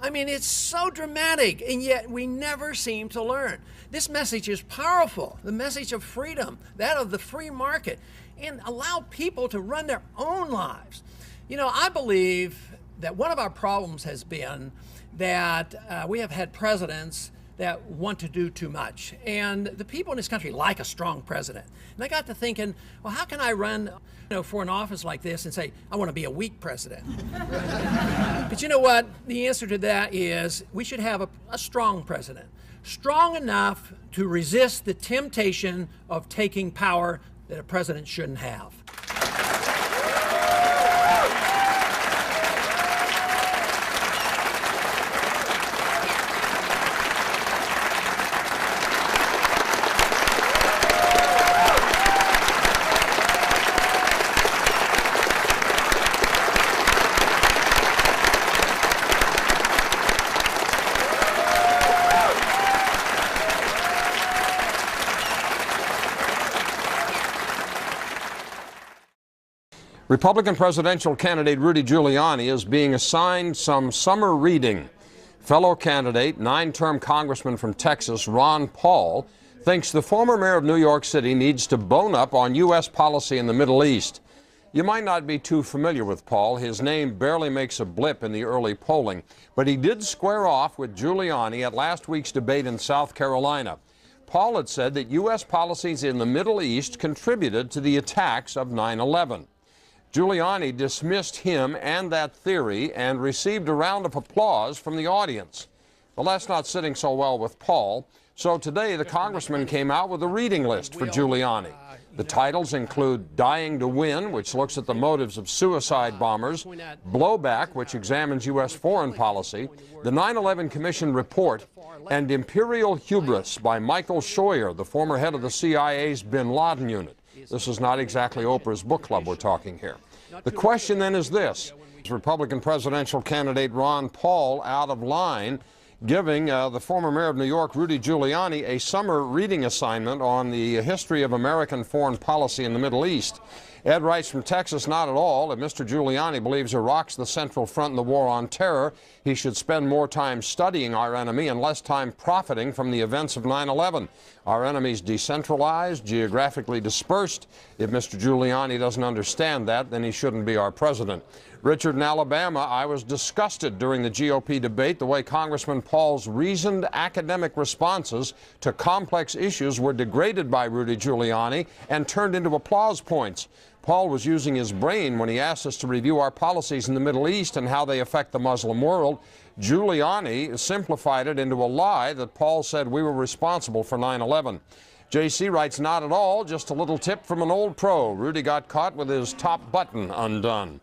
I mean, it's so dramatic, and yet we never seem to learn. This message is powerful, the message of freedom, that of the free market, and allow people to run their own lives. You know, I believe that one of our problems has been that we have had presidents that want to do too much. And the people in this country like a strong president. And I got to thinking, well, how can I run for an office like this and say, I want to be a weak president? But you know what? The answer to that is we should have a strong president. Strong enough to resist the temptation of taking power that a president shouldn't have. Republican presidential candidate Rudy Giuliani is being assigned some summer reading. Fellow candidate, 9-term congressman from Texas, Ron Paul, thinks the former mayor of New York City needs to bone up on U.S. policy in the Middle East. You might not be too familiar with Paul. His name barely makes a blip in the early polling, but he did square off with Giuliani at last week's debate in South Carolina. Paul had said that U.S. policies in the Middle East contributed to the attacks of 9/11. Giuliani dismissed him and that theory and received a round of applause from the audience. Well, that's not sitting so well with Paul. So today, the congressman came out with a reading list for Giuliani. The titles include Dying to Win, which looks at the motives of suicide bombers, Blowback, which examines U.S. foreign policy, the 9/11 Commission report, and Imperial Hubris by Michael Scheuer, the former head of the CIA's bin Laden unit. This is not exactly Oprah's book club we're talking here. The question then is this: is Republican presidential candidate Ron Paul out of line, giving the former mayor of New York, Rudy Giuliani, a summer reading assignment on the history of American foreign policy in the Middle East? Ed writes from Texas, not at all. If Mr. Giuliani believes Iraq's the central front in the war on terror, he should spend more time studying our enemy and less time profiting from the events of 9/11. Our enemy's decentralized, geographically dispersed. If Mr. Giuliani doesn't understand that, then he shouldn't be our president. Richard in Alabama, I was disgusted during the GOP debate the way Congressman Paul's reasoned academic responses to complex issues were degraded by Rudy Giuliani and turned into applause points. Paul was using his brain when he asked us to review our policies in the Middle East and how they affect the Muslim world. Giuliani simplified it into a lie that Paul said we were responsible for 9/11. JC writes, not at all, just a little tip from an old pro. Rudy got caught with his top button undone.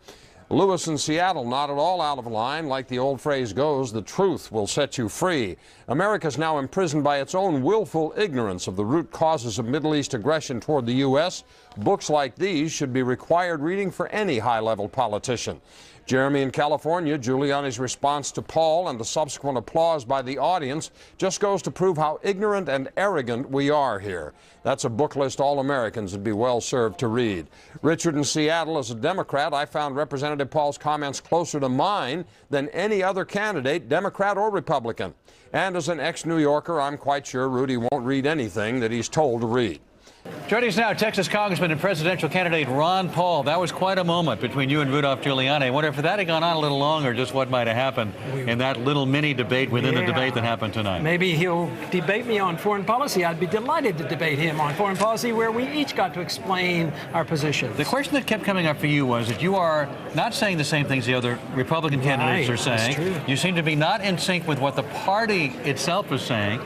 Lewis in Seattle, not at all out of line. Like the old phrase goes, the truth will set you free. America is now imprisoned by its own willful ignorance of the root causes of Middle East aggression toward the U.S. Books like these should be required reading for any high-level politician. Jeremy in California, Giuliani's response to Paul and the subsequent applause by the audience just goes to prove how ignorant and arrogant we are here. That's a book list all Americans would be well served to read. Richard in Seattle, as a Democrat, I found Representative Paul's comments closer to mine than any other candidate, Democrat or Republican. And as an ex-New Yorker, I'm quite sure Rudy won't read anything that he's told to read. Joining us now, Texas Congressman and presidential candidate Ron Paul. That was quite a moment between you and Rudolph Giuliani. I wonder if that had gone on a little longer, just what might have happened in that little mini debate within the debate that happened tonight. Maybe he'll debate me on foreign policy. I'd be delighted to debate him on foreign policy, where we each got to explain our positions. The question that kept coming up for you was that you are not saying the same things the other Republican candidates are saying. That's true. You seem to be not in sync with what the party itself is saying.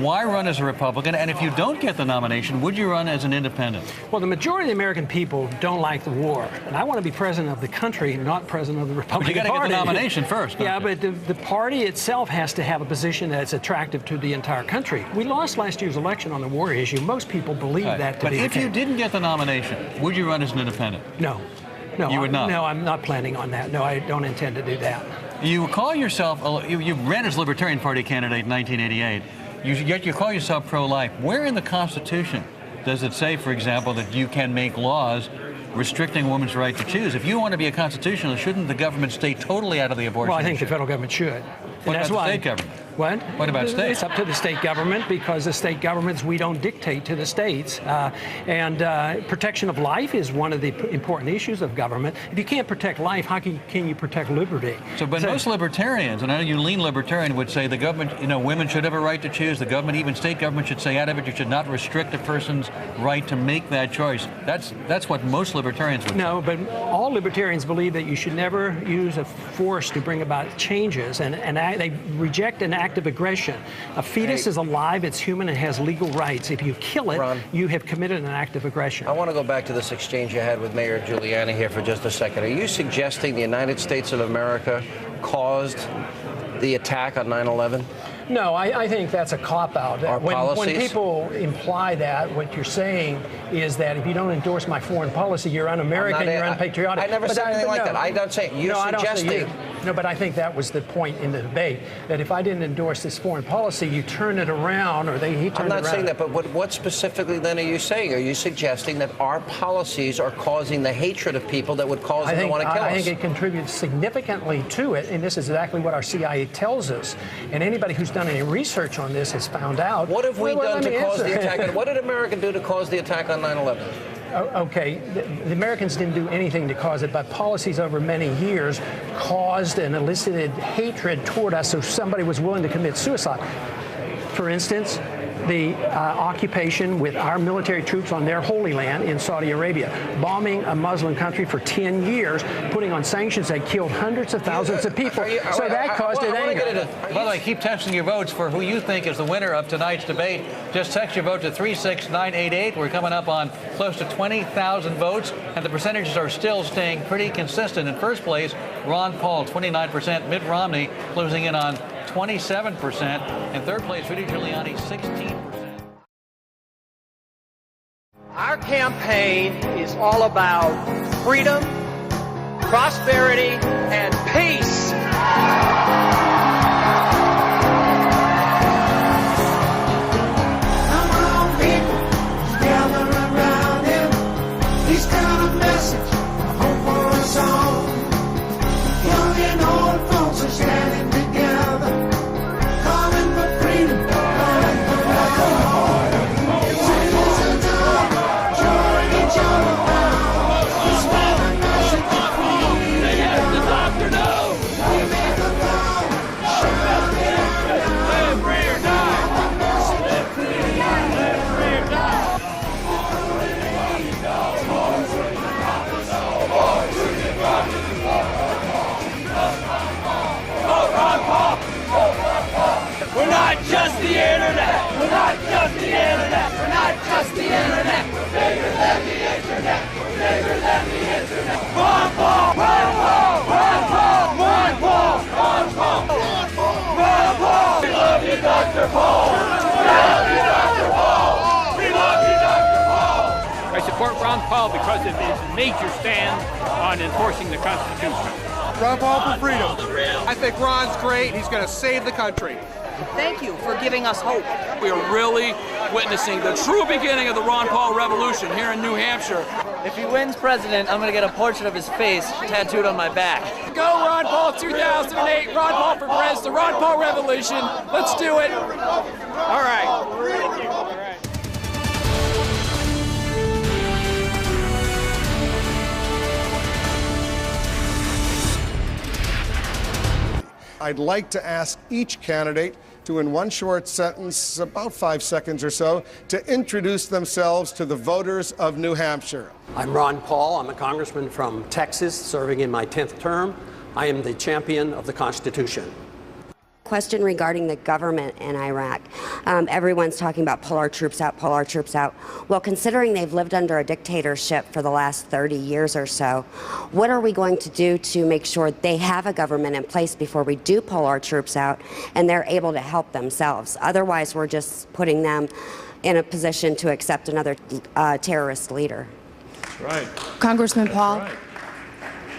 Why run as a Republican? And if you don't get the nomination, would you run as an independent? Well, the majority of the American people don't like the war. And I want to be president of the country, not president of the Republican Party. But you got to get the nomination first. Yeah, but the party itself has to have a position that's attractive to the entire country. We lost last year's election on the war issue. Most people believe that to be the case. But if you didn't get the nomination, would you run as an independent? No. No, you would not? No, I'm not planning on that. No, I don't intend to do that. You call yourself, you ran as Libertarian Party candidate in 1988. Yet you call yourself pro-life. Where in the Constitution does it say, for example, that you can make laws restricting a woman's right to choose? If you want to be a constitutionalist, shouldn't the government stay totally out of the abortion Well, I think issue? the federal government should. What about the state government? What? What about states? It's up to the state government, because the state governments, we don't dictate to the states. Protection of life is one of the important issues of government. If you can't protect life, how can you protect liberty? But most libertarians, and I know you lean libertarian, would say the government, women should have a right to choose. The government, even state government, should say out of it, you should not restrict a person's right to make that choice. That's what most libertarians would say. No, but all libertarians believe that you should never use a force to bring about changes, and they reject an act of aggression. A fetus is alive, it's human, and has legal rights. If you kill it, Ron, you have committed an act of aggression. I want to go back to this exchange you had with Mayor Giuliani here for just a second. Are you suggesting the United States of America caused the attack on 9/11? No, I think that's a cop-out. When people imply that, what you're saying is that if you don't endorse my foreign policy, you're un-American, you're unpatriotic. I never said anything like that. I don't say you're suggesting No, but I think that was the point in the debate, that if I didn't endorse this foreign policy, you turn it around, or he turned it around. I'm not saying that, but what specifically then are you saying? Are you suggesting that our policies are causing the hatred of people that would cause them to want to kill us? I think it contributes significantly to it, and this is exactly what our CIA tells us. And anybody who's done any research on this has found out. What have we done to cause the attack? What did America do to cause the attack on 9/11? Okay, the Americans didn't do anything to cause it, but policies over many years caused and elicited hatred toward us, so somebody was willing to commit suicide. For instance, the occupation with our military troops on their holy land in Saudi Arabia, bombing a Muslim country for 10 years, putting on sanctions that killed hundreds of thousands of people. So that caused it anger. By the way, keep texting your votes for who you think is the winner of tonight's debate. Just text your vote to 36988. We're coming up on close to 20,000 votes, and the percentages are still staying pretty consistent. In first place, Ron Paul, 29%. Mitt Romney closing in on 27%. In third place, Rudy Giuliani, 16%. Our campaign is all about freedom, prosperity, and peace. Come on, people, gather around him. He's got a message, hope for us all. Young and old folks are standing together, calling for freedom, calling for all. Citizens are joining each other now. Spread a message of freedom. They let the doctor know. We make a vow, shout it out. Live free or die. Live free or die. Live free or die. We're not just the internet. We're not just the internet. We're not just the internet. We're bigger than the internet. We're bigger than the internet. Ron Paul! Ron Paul! Ron Paul! Ron Paul! Ron Paul! Ron Paul! We love you, Dr. Paul! We love you, Dr. Paul! We love you, Dr. Paul! I support Ron Paul because of his major stand on enforcing the Constitution. Ron Paul for freedom. I think Ron's great. He's going to save the country. Thank you for giving us hope. We are really witnessing the true beginning of the Ron Paul revolution here in New Hampshire. If he wins president, I'm going to get a portrait of his face tattooed on my back. Go Ron Paul 2008, Ron Paul for president, the Ron Paul revolution. Let's do it. All right. Thank you. All right. I'd like to ask each candidate to, in one short sentence, about 5 seconds or so, to introduce themselves to the voters of New Hampshire. I'm Ron Paul. I'm a congressman from Texas, serving in my 10th term. I am the champion of the Constitution. Question regarding the government in Iraq. Everyone's talking about pull our troops out, pull our troops out. Well, considering they've lived under a dictatorship for the last 30 years or so, what are we going to do to make sure they have a government in place before we do pull our troops out and they're able to help themselves? Otherwise, we're just putting them in a position to accept another terrorist leader. Right. Congressman Paul. Right.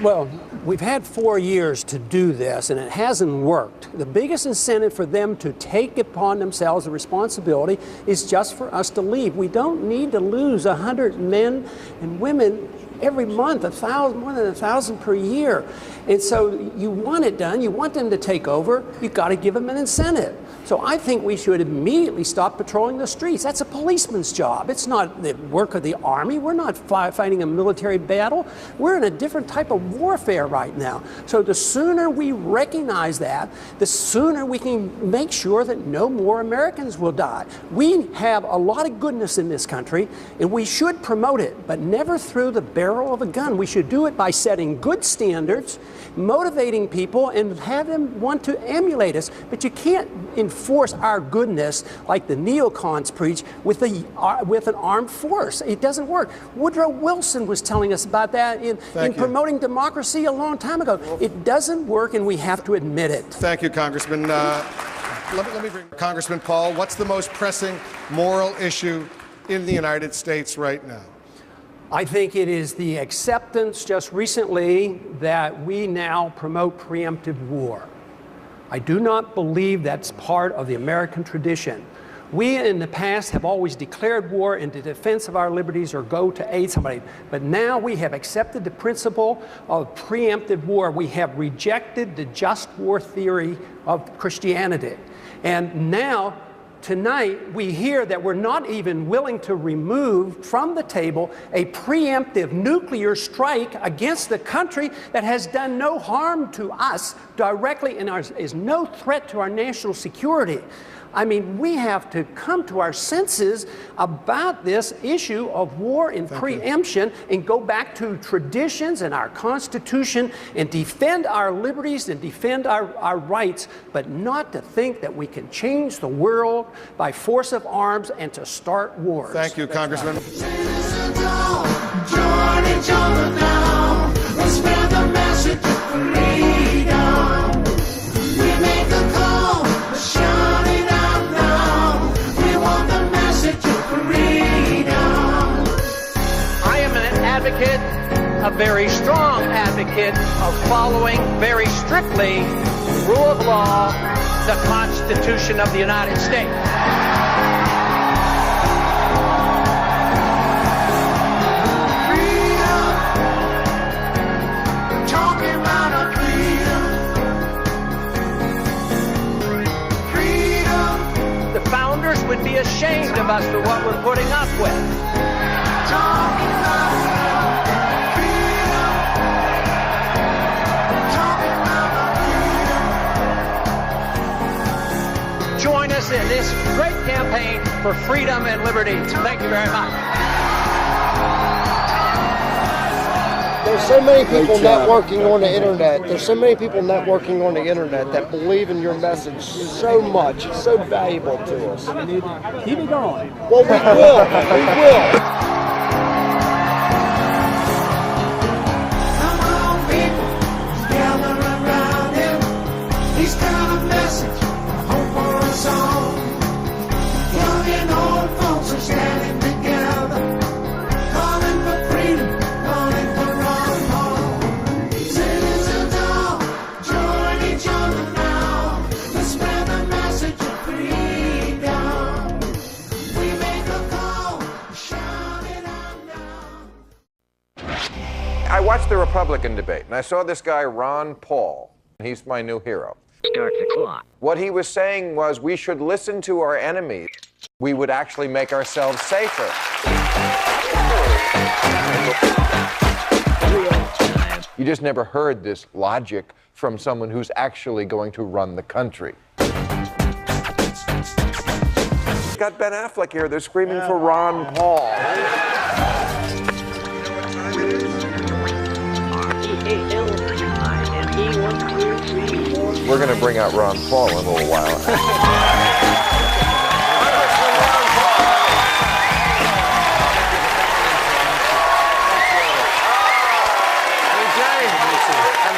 Well, we've had 4 years to do this, and it hasn't worked. The biggest incentive for them to take upon themselves the responsibility is just for us to leave. We don't need to lose 100 men and women every month, 1,000, more than 1,000 per year. And so you want it done, you want them to take over, you've got to give them an incentive. So I think we should immediately stop patrolling the streets. That's a policeman's job. It's not the work of the Army. We're not fighting a military battle. We're in a different type of warfare right now. So the sooner we recognize that, the sooner we can make sure that no more Americans will die. We have a lot of goodness in this country, and we should promote it, but never through the barrel of a gun. We should do it by setting good standards, motivating people, and have them want to emulate us. But you can't enforce our goodness like the neocons preach with an armed force. It doesn't work. Woodrow Wilson was telling us about that in promoting democracy a long time ago. It doesn't work, and we have to admit it. Thank you, Congressman. Let me bring Congressman Paul. What's the most pressing moral issue in the United States right now? I think it is the acceptance just recently that we now promote preemptive war. I do not believe that's part of the American tradition. We in the past have always declared war in the defense of our liberties or go to aid somebody, but now we have accepted the principle of preemptive war. We have rejected the just war theory of Christianity. And now, tonight, we hear that we're not even willing to remove from the table a preemptive nuclear strike against the country that has done no harm to us directly and is no threat to our national security. I mean, we have to come to our senses about this issue of war and preemption and go back to traditions and our Constitution and defend our liberties and defend our rights, but not to think that we can change the world by force of arms and to start wars. Thank you, Congressman. Join each other now. Let's spread the message of freedom. We make a call, shout it out now. We want the message of freedom. I am an advocate, a very strong advocate of following very strictly the rule of law, the Constitution of the United States. Would be ashamed of us for what we're putting up with. Join us in this great campaign for freedom and liberty. Thank you very much. There's so many people networking on the internet. There's so many people networking on the internet that believe in your message so much. It's so valuable to us. Keep it going. Well, we will. We will. Come on, people, gather around him. He's got a message, hope for us all. Young and old folks are standing together, calling for freedom, calling for I watched the Republican debate, and I saw this guy, Ron Paul. He's my new hero. Start the clock. What he was saying was we should listen to our enemies. We would actually make ourselves safer. You just never heard this logic from someone who's actually going to run the country. Got Ben Affleck here. They're screaming for Ron Paul. We're going to bring out Ron Paul in a little while. And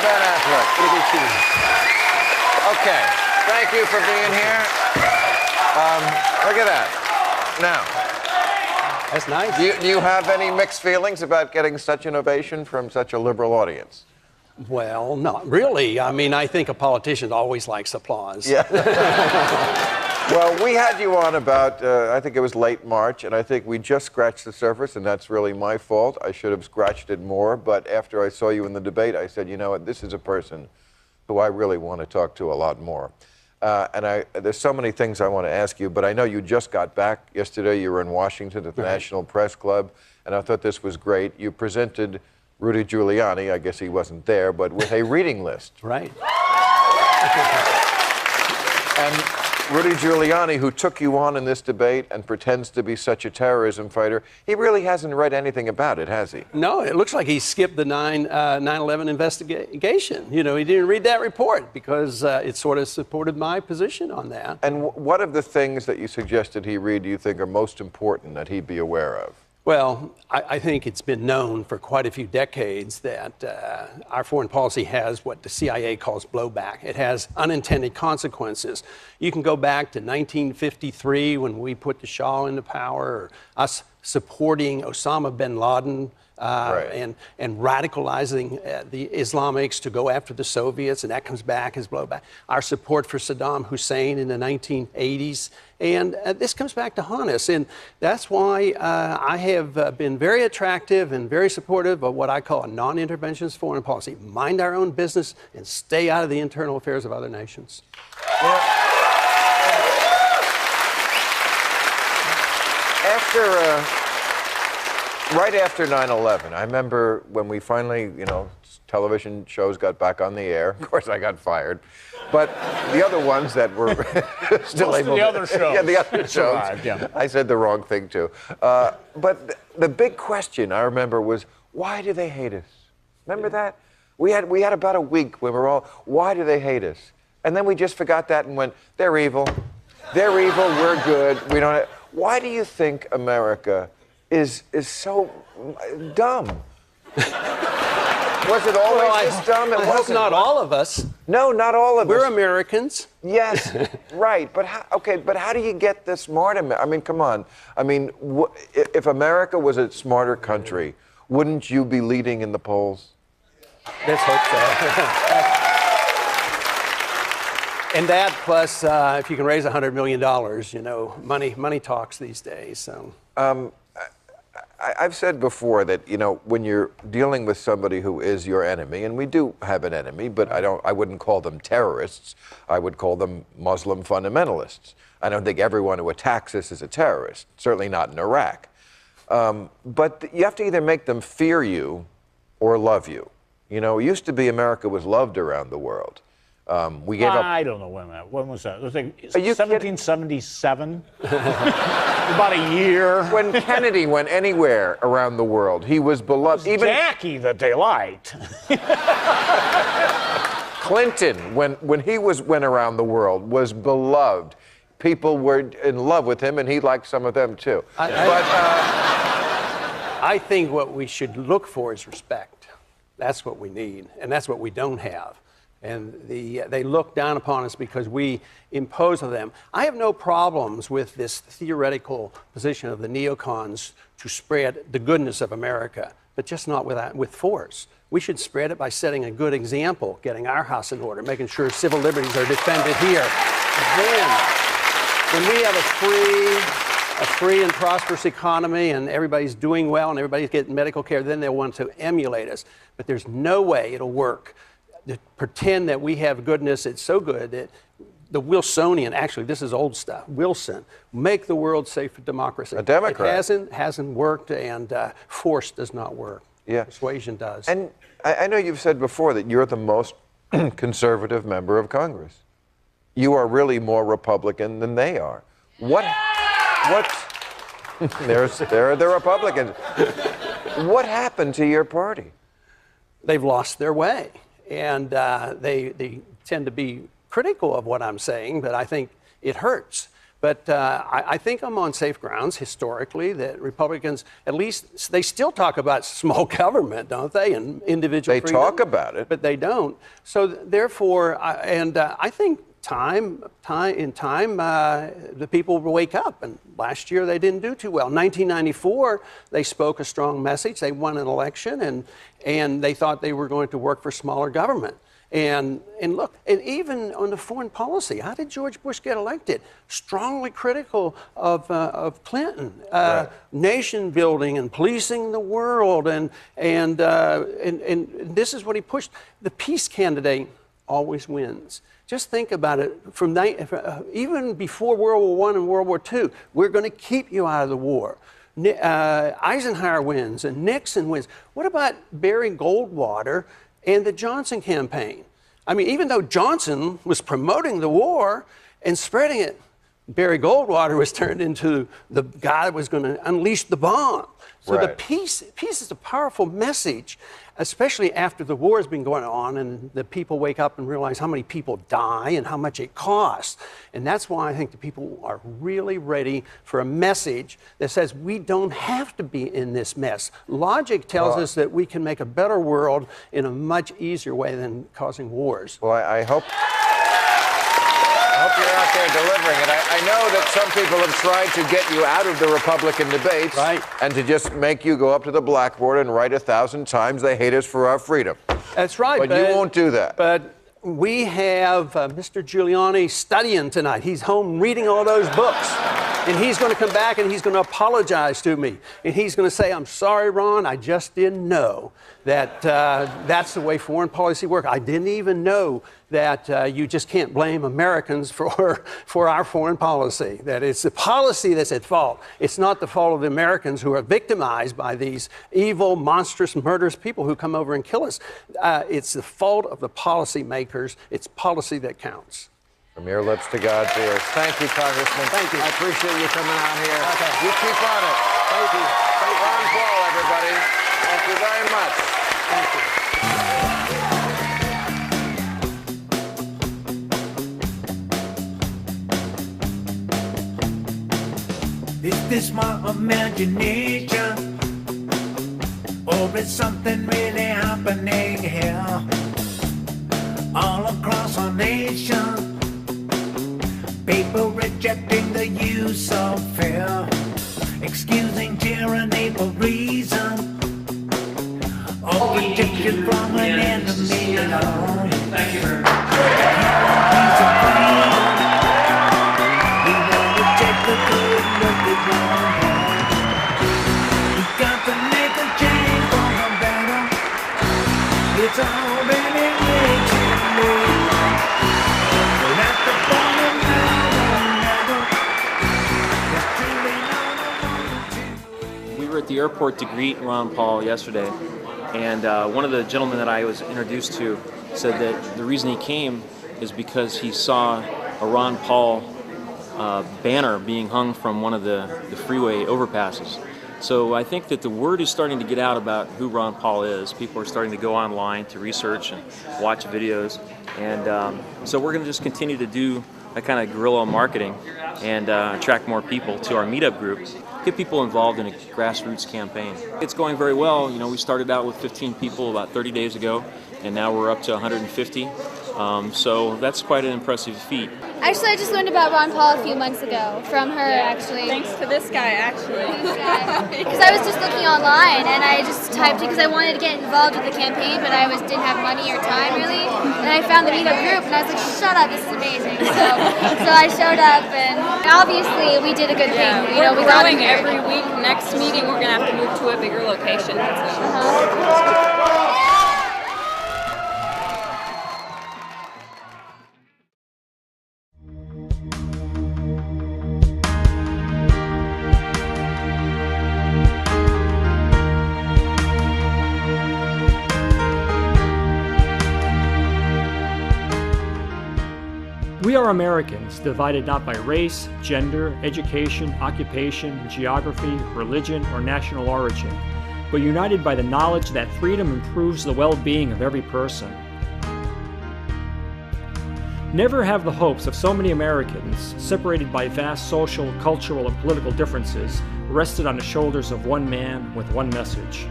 Ben Affleck. Okay, thank you for being here. Look at that. Now, that's nice. Do you have any mixed feelings about getting such an ovation from such a liberal audience? Well, not really. I mean, I think a politician always likes applause. Yeah. Well, we had you on about, I think it was late March, and I think we just scratched the surface, and that's really my fault. I should have scratched it more, but after I saw you in the debate, I said, you know what, this is a person who I really want to talk to a lot more. There's so many things I want to ask you, but I know you just got back yesterday. You were in Washington at the National Press Club, and I thought this was great. You presented Rudy Giuliani, I guess he wasn't there, but with a reading list. Right. And Rudy Giuliani, who took you on in this debate and pretends to be such a terrorism fighter, he really hasn't read anything about it, has he? No, it looks like he skipped the 9/11 investigation. You know, he didn't read that report because it sort of supported my position on that. And what of the things that you suggested he read do you think are most important that he be aware of? Well, I think it's been known for quite a few decades that our foreign policy has what the CIA calls blowback. It has unintended consequences. You can go back to 1953 when we put the Shah into power, or us supporting Osama bin Laden and radicalizing the Islamics to go after the Soviets, and that comes back as blowback. Our support for Saddam Hussein in the 1980s, and this comes back to haunt us. And that's why I have been very attractive and very supportive of what I call a non-interventionist foreign policy. Mind our own business and stay out of the internal affairs of other nations. Right after 9/11, I remember when we finally, television shows got back on the air. Of course, I got fired. But the other ones that were still able to... the other shows. Yeah, the other shows. Survived, yeah. I said the wrong thing, too. But the big question, I remember, was, why do they hate us? Remember that? We had about a week where we were all, why do they hate us? And then we just forgot that and went, they're evil. They're evil, we're good. We don't... Why do you think America is so dumb? Was it always this dumb? I hope not all of us. No, not all of us. We're Americans. Yes, right. But how do you get this smart? I mean, come on. I mean, if America was a smarter country, wouldn't you be leading in the polls? Let's hope so. And that plus, if you can raise $100 million, money talks these days. So. I've said before that, when you're dealing with somebody who is your enemy, and we do have an enemy, but I wouldn't call them terrorists. I would call them Muslim fundamentalists. I don't think everyone who attacks us is a terrorist, certainly not in Iraq. But you have to either make them fear you or love you. It used to be America was loved around the world. We gave up. I don't know when was that? It was like 1777. About a year. When Kennedy went anywhere around the world, he was beloved. Even Jackie that they liked. Clinton, when he went around the world, was beloved. People were in love with him, and he liked some of them too. I think what we should look for is respect. That's what we need, and that's what we don't have. And they look down upon us because we impose on them. I have no problems with this theoretical position of the neocons to spread the goodness of America, but just not with force. We should spread it by setting a good example, getting our house in order, making sure civil liberties are defended here. Then, when we have a free and prosperous economy and everybody's doing well and everybody's getting medical care, then they'll want to emulate us. But there's no way it'll work to pretend that we have goodness. It's so good that the Wilsonian, actually, this is old stuff, Wilson, make the world safe for democracy. A Democrat. It hasn't worked, and force does not work. Yeah. Persuasion does. And I know you've said before that you're the most conservative member of Congress. You are really more Republican than they are. What? There are the Republicans. What happened to your party? They've lost their way. And they tend to be critical of what I'm saying, but I think it hurts. But I think I'm on safe grounds historically that Republicans, at least, they still talk about small government, don't they, and individual freedom. They talk about it. But they don't. So therefore, I think in time, the people will wake up. And last year they didn't do too well. In 1994, they spoke a strong message. They won an election, and they thought they were going to work for smaller government. And look, and even on the foreign policy, how did George Bush get elected? Strongly critical of Clinton, right. Nation building and policing the world, and this is what he pushed. The peace candidate always wins. Just think about it. Even before World War I and World War II, we're going to keep you out of the war. Eisenhower wins and Nixon wins. What about Barry Goldwater and the Johnson campaign? I mean, even though Johnson was promoting the war and spreading it, Barry Goldwater was turned into the guy that was going to unleash the bomb. So right. The peace is a powerful message, especially after the war has been going on and the people wake up and realize how many people die and how much it costs. And that's why I think the people are really ready for a message that says we don't have to be in this mess. Logic tells us that we can make a better world in a much easier way than causing wars. Well, I hope... hope you're out there delivering it. I know that some people have tried to get you out of the Republican debates and to just make you go up to the blackboard and write 1,000 times they hate us for our freedom. That's right. But you won't do that. But we have Mr. Giuliani studying tonight. He's home reading all those books. And he's going to come back and he's going to apologize to me. And he's going to say, I'm sorry, Ron, I just didn't know that that's the way foreign policy works. I didn't even know that you just can't blame Americans for our foreign policy, that it's the policy that's at fault. It's not the fault of the Americans who are victimized by these evil, monstrous, murderous people who come over and kill us. It's the fault of the policymakers. It's policy that counts. From your lips to God's ears. Thank you, Congressman. Thank you. I appreciate you coming out here. Okay. You keep on it. Thank you. Ron Paul, everybody. Thank you very much. Thank you. Is this my imagination? Or is something really happening here? All across our nation, people rejecting the use of fear, excusing tyranny for reason, or rejection from an enemy alone. Thank you very much. We want to take the good and look at wrong. We got to make a change for the better. It's all been in We were at the airport to greet Ron Paul yesterday, and one of the gentlemen that I was introduced to said that the reason he came is because he saw a Ron Paul banner being hung from one of the freeway overpasses. So I think that the word is starting to get out about who Ron Paul is. People are starting to go online to research and watch videos. And so we're going to just continue to do that kind of guerrilla marketing and attract more people to our meetup groups, get people involved in a grassroots campaign. It's going very well. You know, we started out with 15 people about 30 days ago, and now we're up to 150. So that's quite an impressive feat. Actually, I just learned about Ron Paul a few months ago from her, actually. Thanks to this guy, actually. Because I was just looking online, and I just typed it because I wanted to get involved with the campaign, but I didn't have money or time, really. And I found the meetup group, and I was like, shut up, this is amazing. So I showed up, and obviously we did a good thing. We're growing every week. Next meeting, we're going to have to move to a bigger location. We are Americans, divided not by race, gender, education, occupation, geography, religion, or national origin, but united by the knowledge that freedom improves the well-being of every person. Never have the hopes of so many Americans, separated by vast social, cultural, and political differences, rested on the shoulders of one man with one message.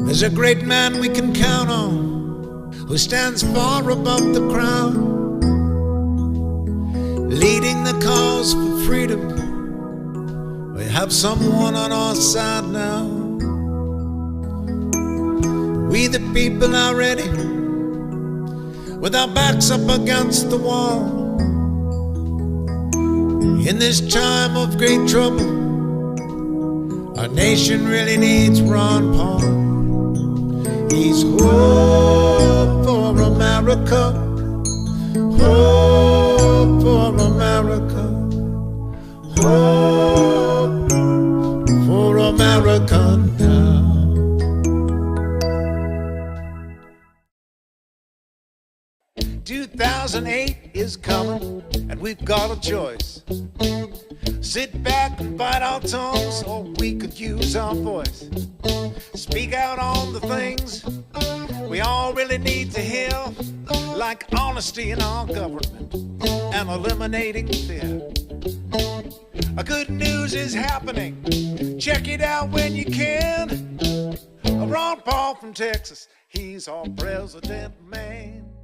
There's a great man we can count on, who stands far above the crowd, leading the cause for freedom. We have someone on our side now. We the people are ready, with our backs up against the wall. In this time of great trouble, our nation really needs Ron Paul. He's hope for America, hope for America, hope for America now. 2008 is coming, and we've got a choice. Sit back and bite our tongues, or we could use our voice. Speak out on the things we all really need to hear, like honesty in our government and eliminating fear. Good news is happening, check it out when you can. Ron Paul from Texas, he's our president man.